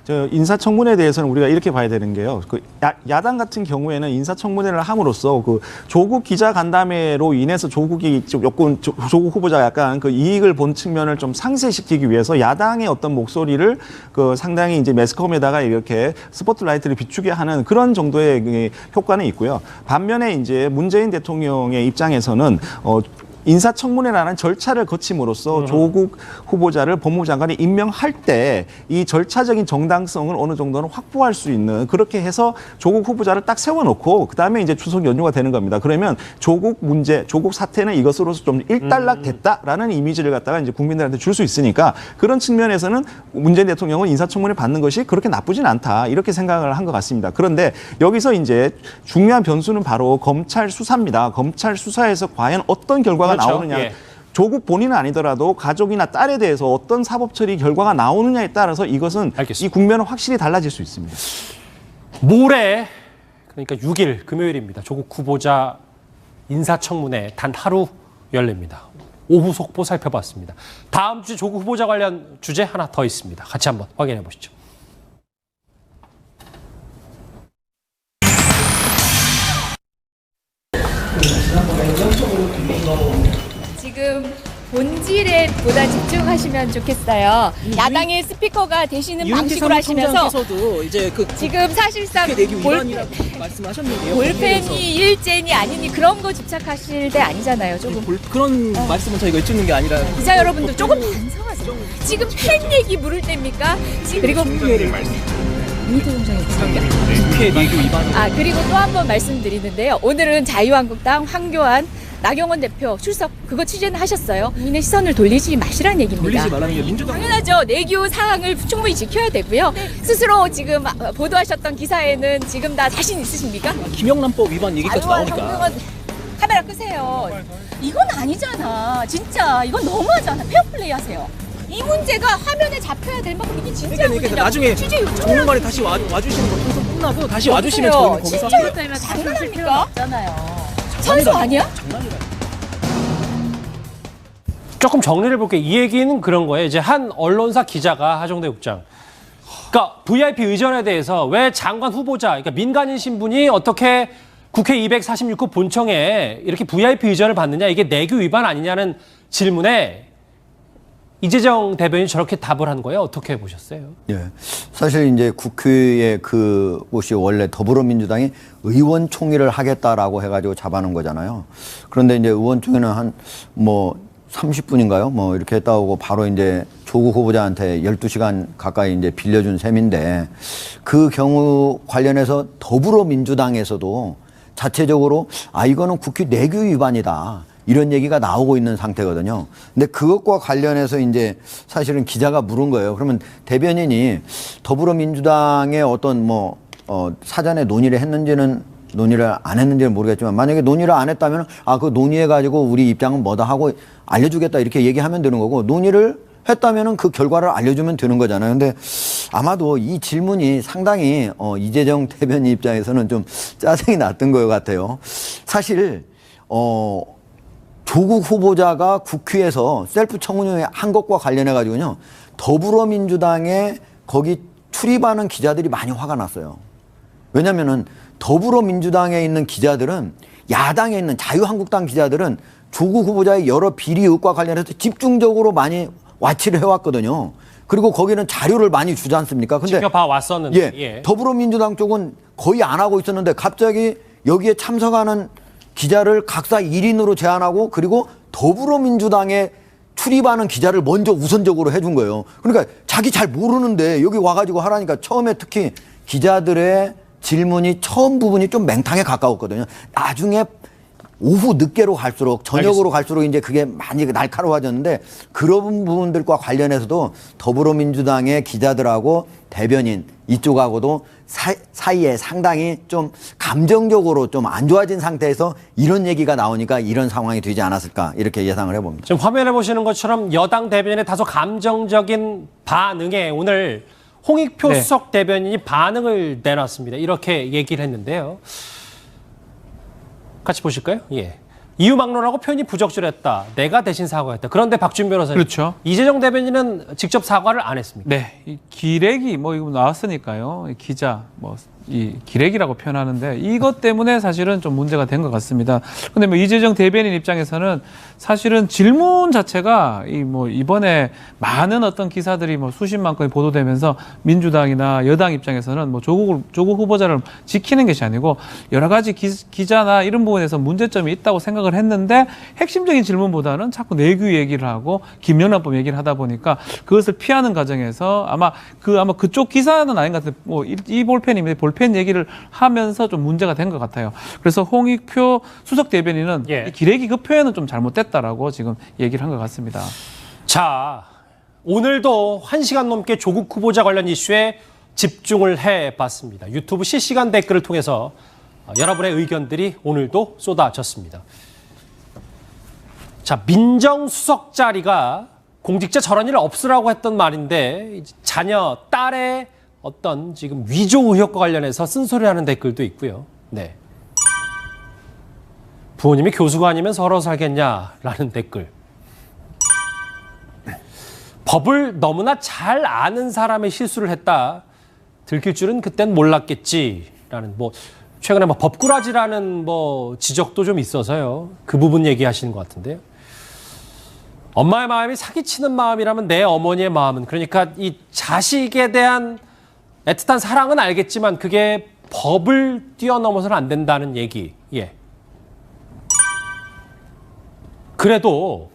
[SPEAKER 3] 저 인사청문회에 대해서는 우리가 이렇게 봐야 되는 게요. 그 야당 같은 경우에는 인사청문회를 함으로써 그 조국 기자 간담회로 인해서 조국이 조국 후보자 약간 그 이익을 본 측면을 좀 상쇄시키기 위해서 야당의 어떤 목소리를 그 상당히 이제 매스컴에다가 이렇게 스포트라이트를 비추게 하는 그런 정도의 효과는 있고요. 반면에 이제 문재인 대통령의 입장에서는 인사청문회라는 절차를 거침으로써 조국 후보자를 법무부 장관이 임명할 때 이 절차적인 정당성을 어느 정도는 확보할 수 있는, 그렇게 해서 조국 후보자를 딱 세워놓고 그다음에 이제 추석 연휴가 되는 겁니다. 그러면 조국 문제, 조국 사태는 이것으로서 좀 일단락됐다라는 이미지를 갖다가 이제 국민들한테 줄 수 있으니까 그런 측면에서는 문재인 대통령은 인사청문회 받는 것이 그렇게 나쁘진 않다 이렇게 생각을 한 것 같습니다. 그런데 여기서 이제 중요한 변수는 바로 검찰 수사입니다. 검찰 수사에서 과연 어떤 결과가 나오느냐. 예. 조국 본인은 아니더라도 가족이나 딸에 대해서 어떤 사법 처리 결과가 나오느냐에 따라서 이것은 알겠습니다. 이 국면은 확실히 달라질 수 있습니다.
[SPEAKER 1] 모레, 그러니까 6일 금요일입니다. 조국 후보자 인사청문회 단 하루 열립니다. 오후 속보 살펴봤습니다. 다음 주 조국 후보자 관련 주제 하나 더 있습니다. 같이 한번 확인해 보시죠.
[SPEAKER 15] 지금 본질에 보다 집중하시면 좋겠어요. 야당의 스피커가 되시는 방식으로 하시면서
[SPEAKER 16] 이제
[SPEAKER 15] 지금 사실상 볼펜이 일제니 아니니 그런 거 집착하실 때 아니잖아요. 조금
[SPEAKER 16] 그런 말씀은 저희가 여쭙는 게 아니라
[SPEAKER 15] 기자 여러분들 조금 반성하세요. 지금 팬 얘기 물을 때입니까? 그리고
[SPEAKER 16] 국회 내규 위반.
[SPEAKER 15] 그리고 또 한 번 말씀드리는데요. 오늘은 자유한국당 황교안 나경원 대표 출석 그거 취재는 하셨어요. 국민의 시선을 돌리지 마시라는 얘기입니다.
[SPEAKER 16] 돌리지 말라는 게 민주당.
[SPEAKER 15] 당연하죠. 내규 사항을 충분히 지켜야 되고요. 스스로 지금 보도하셨던 기사에는 지금 다 자신 있으십니까?
[SPEAKER 16] 김영란법 위반 얘기까지 나오니까.
[SPEAKER 15] 카메라 끄세요. 이건 아니잖아. 진짜 이건 너무하잖아. 페어플레이 하세요. 이 문제가 화면에 잡혀야 될 만큼 이게 진짜 문제라고.
[SPEAKER 16] 나중에 좋은 말에 다시 와주시는 거 방송 끝나고 다시 와주시면 저희는 거기서
[SPEAKER 15] 진짜 장난합니까? 선수 아니야?
[SPEAKER 1] 조금 정리를 볼게요. 이 얘기는 그런 거예요. 이제 한 언론사 기자가 하정대 국장. 그러니까 VIP 의전에 대해서 왜 장관 후보자, 그러니까 민간인 신분이 어떻게 국회 246호 본청에 이렇게 VIP 의전을 받느냐, 이게 내규 위반 아니냐는 질문에 이재정 대변인이 저렇게 답을 한 거예요. 어떻게 보셨어요?
[SPEAKER 2] 예. 사실 이제 국회의 그곳이 원래 더불어민주당이 의원총회를 하겠다라고 해가지고 잡아놓은 거잖아요. 그런데 이제 의원총회는 한 30분인가요? 이렇게 했다 오고 바로 이제 조국 후보자한테 12시간 가까이 이제 빌려준 셈인데, 그 경우 관련해서 더불어민주당에서도 자체적으로 이거는 국회 내규 위반이다, 이런 얘기가 나오고 있는 상태거든요. 근데 그것과 관련해서 이제 사실은 기자가 물은 거예요. 그러면 대변인이 더불어민주당의 어떤 사전에 논의를 했는지는, 논의를 안 했는지는 모르겠지만, 만약에 논의를 안 했다면 그 논의해가지고 우리 입장은 뭐다 하고 알려주겠다 이렇게 얘기하면 되는 거고, 논의를 했다면은 그 결과를 알려주면 되는 거잖아요. 근데 아마도 이 질문이 상당히 이재정 대변인 입장에서는 좀 짜증이 났던 것 같아요. 사실 조국 후보자가 국회에서 셀프 청문회 한 것과 관련해가지고요, 더불어민주당에 거기 출입하는 기자들이 많이 화가 났어요. 왜냐면은 더불어민주당에 있는 기자들은, 야당에 있는 자유한국당 기자들은 조국 후보자의 여러 비리 의혹과 관련해서 집중적으로 많이 와치를 해왔거든요. 그리고 거기는 자료를 많이 주지 않습니까? 근데
[SPEAKER 1] 지켜봐 왔었는데.
[SPEAKER 2] 예, 더불어민주당 쪽은 거의 안 하고 있었는데 갑자기 여기에 참석하는 기자를 각사 1인으로 제안하고 그리고 더불어민주당에 출입하는 기자를 먼저 우선적으로 해준 거예요. 그러니까 자기 잘 모르는데 여기 와가지고 하라니까 처음에 특히 기자들의 질문이 처음 부분이 좀 맹탕에 가까웠거든요. 나중에 오후 늦게로 갈수록 저녁으로 갈수록 이제 그게 많이 날카로워졌는데 그런 부분들과 관련해서도 더불어민주당의 기자들하고 대변인 이쪽하고도 사이에 상당히 좀 감정적으로 좀 안 좋아진 상태에서 이런 얘기가 나오니까 이런 상황이 되지 않았을까 이렇게 예상을 해봅니다.
[SPEAKER 1] 지금 화면에 보시는 것처럼 여당 대변인의 다소 감정적인 반응에 오늘 홍익표
[SPEAKER 5] 네.
[SPEAKER 1] 수석 대변인이 반응을 내놨습니다. 이렇게 얘기를 했는데요. 같이 보실까요? 예. 이유 막론하고 표현이 부적절했다. 내가 대신 사과했다. 그런데 박준 변호사님,
[SPEAKER 5] 그렇죠.
[SPEAKER 1] 이재정 대변인은 직접 사과를 안 했습니다.
[SPEAKER 5] 네, 이 기레기 뭐 이거 나왔으니까요. 기자 이 기레기라고 표현하는데 이것 때문에 사실은 좀 문제가 된 것 같습니다. 근데 뭐 이재정 대변인 입장에서는 사실은 질문 자체가 이번에 많은 어떤 기사들이 수십만 건이 보도되면서 민주당이나 여당 입장에서는 조국 후보자를 지키는 것이 아니고 여러 가지 기자나 이런 부분에서 문제점이 있다고 생각을 했는데 핵심적인 질문보다는 자꾸 내규 얘기를 하고 김영란법 얘기를 하다 보니까 그것을 피하는 과정에서 아마 그쪽 기사는 아닌 것 같은데 이 볼펜이면 볼펜 얘기를 하면서 좀 문제가 된 것 같아요. 그래서 홍익표 수석 대변인은 이 기레기 그 표현은 좀 잘못됐다라고 지금 얘기를 한 것 같습니다.
[SPEAKER 1] 자, 오늘도 1시간 넘게 조국 후보자 관련 이슈에 집중을 해봤습니다. 유튜브 실시간 댓글을 통해서 여러분의 의견들이 오늘도 쏟아졌습니다. 자, 민정수석 자리가 공직자 저런 일 없으라고 했던 말인데 자녀, 딸의 어떤 지금 위조 의혹과 관련해서 쓴소리하는 댓글도 있고요. 네. 부모님이 교수가 아니면 서러 살겠냐라는 댓글. 법을 너무나 잘 아는 사람의 실수를 했다. 들킬 줄은 그땐 몰랐겠지라는 최근에 법꾸라지라는 지적도 좀 있어서요. 그 부분 얘기하시는 것 같은데요. 엄마의 마음이 사기치는 마음이라면 내 어머니의 마음은, 그러니까 이 자식에 대한 애틋한 사랑은 알겠지만 그게 법을 뛰어넘어서는 안 된다는 얘기. 예. 그래도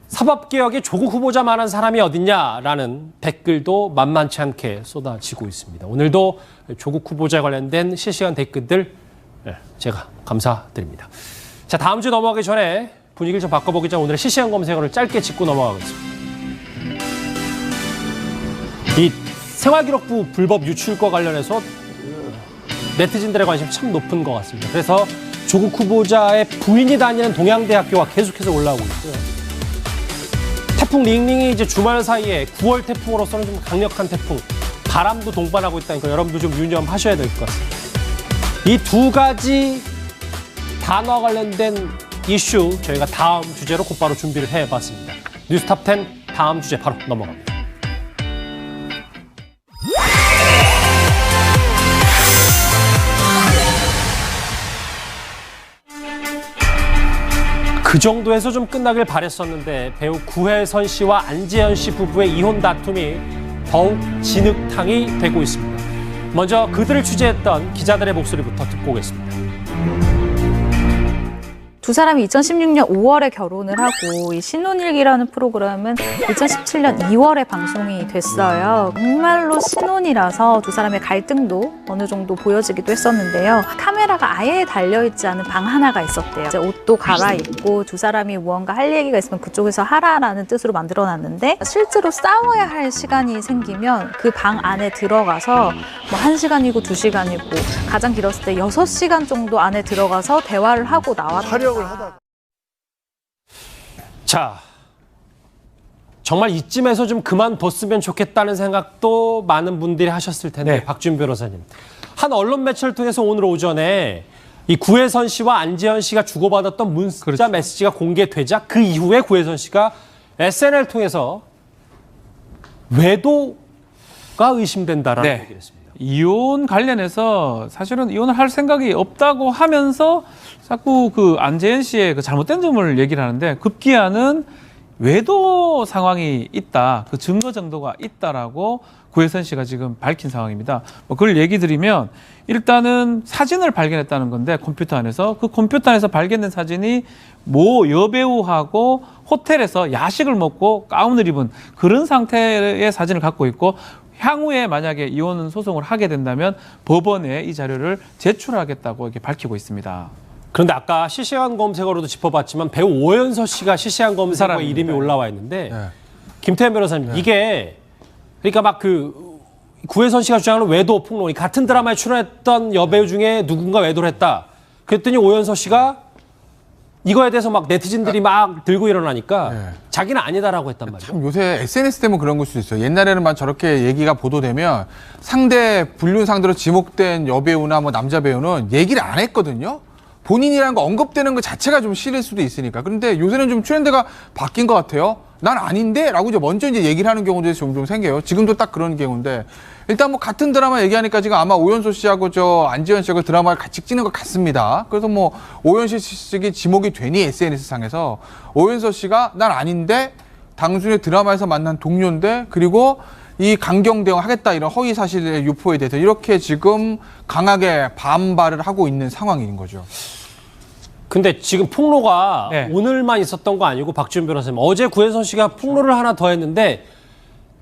[SPEAKER 1] 사법개혁에 조국 후보자만한 사람이 어딨냐라는 댓글도 만만치 않게 쏟아지고 있습니다. 오늘도 조국 후보자에 관련된 실시간 댓글들 제가 감사드립니다. 자, 다음 주 넘어가기 전에 분위기를 좀 바꿔보기 전에 오늘의 실시간 검색어를 짧게 짚고 넘어가겠습니다. 이 생활기록부 불법 유출과 관련해서 네티즌들의 관심이 참 높은 것 같습니다. 그래서 조국 후보자의 부인이 다니는 동양대학교가 계속해서 올라오고 있고요. 태풍 링링이 이제 주말 사이에 9월 태풍으로서는 좀 강력한 태풍, 바람도 동반하고 있다니까 여러분도 좀 유념하셔야 될 것 같습니다. 이 두 가지 단어와 관련된 이슈 저희가 다음 주제로 곧바로 준비를 해봤습니다. 뉴스탑10 다음 주제 바로 넘어갑니다. 그 정도에서 좀 끝나길 바랬었는데 배우 구혜선 씨와 안재현 씨 부부의 이혼 다툼이 더욱 진흙탕이 되고 있습니다. 먼저 그들을 취재했던 기자들의 목소리부터 듣고 오겠습니다.
[SPEAKER 17] 두 사람이 2016년 5월에 결혼을 하고 이 신혼일기라는 프로그램은 2017년 2월에 방송이 됐어요. 정말로 신혼이라서 두 사람의 갈등도 어느 정도 보여지기도 했었는데요. 카메라가 아예 달려있지 않은 방 하나가 있었대요. 이제 옷도 갈아입고 두 사람이 무언가 할 얘기가 있으면 그쪽에서 하라라는 뜻으로 만들어놨는데 실제로 싸워야 할 시간이 생기면 그 방 안에 들어가서 1시간이고 2시간이고 가장 길었을 때 6시간 정도 안에 들어가서 대화를 하고 나왔다.
[SPEAKER 1] 자, 정말 이쯤에서 좀 그만뒀으면 좋겠다는 생각도 많은 분들이 하셨을 텐데 박준 변호사님. 한 언론 매체를 통해서 오늘 오전에 이 구혜선 씨와 안재현 씨가 주고받았던 문자 메시지가 공개되자 그 이후에 구혜선 씨가 SNS를 통해서 외도가 의심된다라는 얘기를 했습니다.
[SPEAKER 5] 이혼 관련해서 사실은 이혼을 할 생각이 없다고 하면서 자꾸 그 안재현 씨의 그 잘못된 점을 얘기를 하는데 급기야는 외도 상황이 있다, 그 증거 정도가 있다라고 구혜선 씨가 지금 밝힌 상황입니다. 뭐 그걸 얘기 드리면 일단은 사진을 발견했다는 건데 컴퓨터 안에서 그 컴퓨터 안에서 발견된 사진이 모 여배우하고 호텔에서 야식을 먹고 가운을 입은 그런 상태의 사진을 갖고 있고 향후에 만약에 이혼 소송을 하게 된다면 법원에 이 자료를 제출하겠다고 이렇게 밝히고 있습니다.
[SPEAKER 1] 그런데 아까 실시간 검색어로도 짚어봤지만 배우 오연서 씨가 실시간 검색어에 이름이 올라와 있는데 김태현 변호사님 이게 그러니까 막 그 구혜선 씨가 주장하는 외도 폭로, 같은 드라마에 출연했던 여배우 중에 누군가 외도를 했다. 그랬더니 오연서 씨가 이거에 대해서 막 네티즌들이 막 들고 일어나니까 자기는 아니다라고 했단 말이에요.
[SPEAKER 5] 참 요새 SNS 때문에 그런 걸 수도 있어요. 옛날에는 막 저렇게 얘기가 보도되면 상대 불륜 상대로 지목된 여배우나 뭐 남자 배우는 얘기를 안 했거든요. 본인이라는 거 언급되는 것 자체가 좀 싫을 수도 있으니까. 그런데 요새는 좀 트렌드가 바뀐 것 같아요. 난 아닌데? 라고 이제 먼저 이제 얘기를 하는 경우도 좀 생겨요. 지금도 딱 그런 경우인데. 일단 뭐 같은 드라마 얘기하니까 지금 아마 오연소 씨하고 저 안지현 씨하고 드라마를 같이 찍는 것 같습니다. 그래서 뭐 오연소 씨에게 지목이 되니 SNS상에서 오연소 씨가 난 아닌데 당순의 드라마에서 만난 동료인데 그리고 이 강경 대응하겠다 이런 허위 사실의 유포에 대해서 이렇게 지금 강하게 반발을 하고 있는 상황인 거죠.
[SPEAKER 1] 근데 지금 폭로가 오늘만 있었던 거 아니고 박지훈 변호사님 어제 구혜선 씨가 폭로를 하나 더 했는데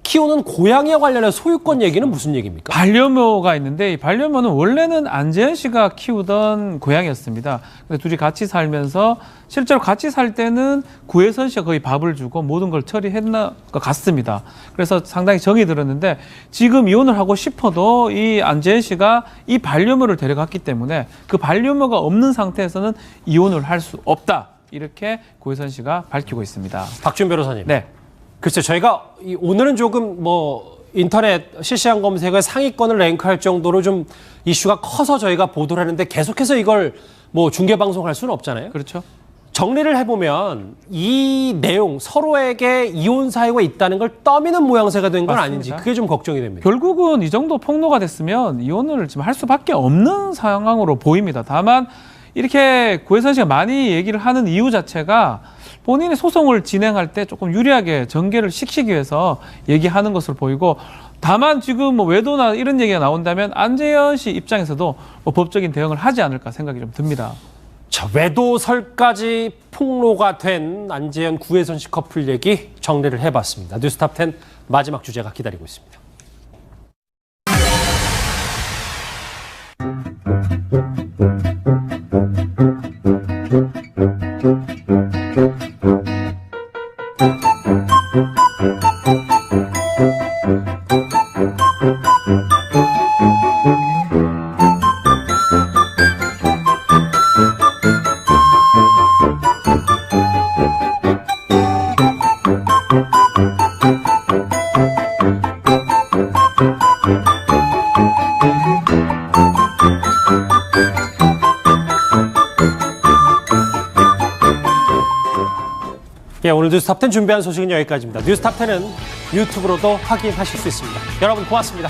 [SPEAKER 1] 키우는 고양이와 관련해 소유권 얘기는 무슨 얘기입니까?
[SPEAKER 5] 반려묘가 있는데 이 반려묘는 원래는 안재현 씨가 키우던 고양이였습니다. 근데 둘이 같이 살면서 실제로 같이 살 때는 구혜선 씨가 거의 밥을 주고 모든 걸 처리했나 것 같습니다. 그래서 상당히 정이 들었는데 지금 이혼을 하고 싶어도 이 안재현 씨가 이 반려묘를 데려갔기 때문에 그 반려묘가 없는 상태에서는 이혼을 할 수 없다. 이렇게 구혜선 씨가 밝히고 있습니다.
[SPEAKER 1] 박지훈 변호사님.
[SPEAKER 5] 네.
[SPEAKER 1] 글쎄 저희가 오늘은 조금 뭐 인터넷 실시간 검색어에 상위권을 랭크할 정도로 좀 이슈가 커서 저희가 보도를 하는데 계속해서 이걸 뭐 중계 방송할 수는 없잖아요.
[SPEAKER 5] 그렇죠.
[SPEAKER 1] 정리를 해보면 이 내용 서로에게 이혼 사유가 있다는 걸 떠미는 모양새가 된 건 아닌지 그게 좀 걱정이 됩니다.
[SPEAKER 5] 결국은 이 정도 폭로가 됐으면 이혼을 지금 할 수밖에 없는 상황으로 보입니다. 다만 이렇게 구혜선 씨가 많이 얘기를 하는 이유 자체가 본인이 소송을 진행할 때 조금 유리하게 전개를 시키기 위해서 얘기하는 것으로 보이고 다만 지금 뭐 외도나 이런 얘기가 나온다면 안재현 씨 입장에서도 뭐 법적인 대응을 하지 않을까 생각이 좀 듭니다.
[SPEAKER 1] 자, 외도설까지 폭로가 된 안재현 구혜선 씨 커플 얘기 정리를 해봤습니다. 뉴스탑 10 마지막 주제가 기다리고 있습니다. 오늘 뉴스탑 10 준비한 소식은 여기까지입니다. 뉴스탑 10은 유튜브로도 확인하실 수 있습니다. 여러분 고맙습니다.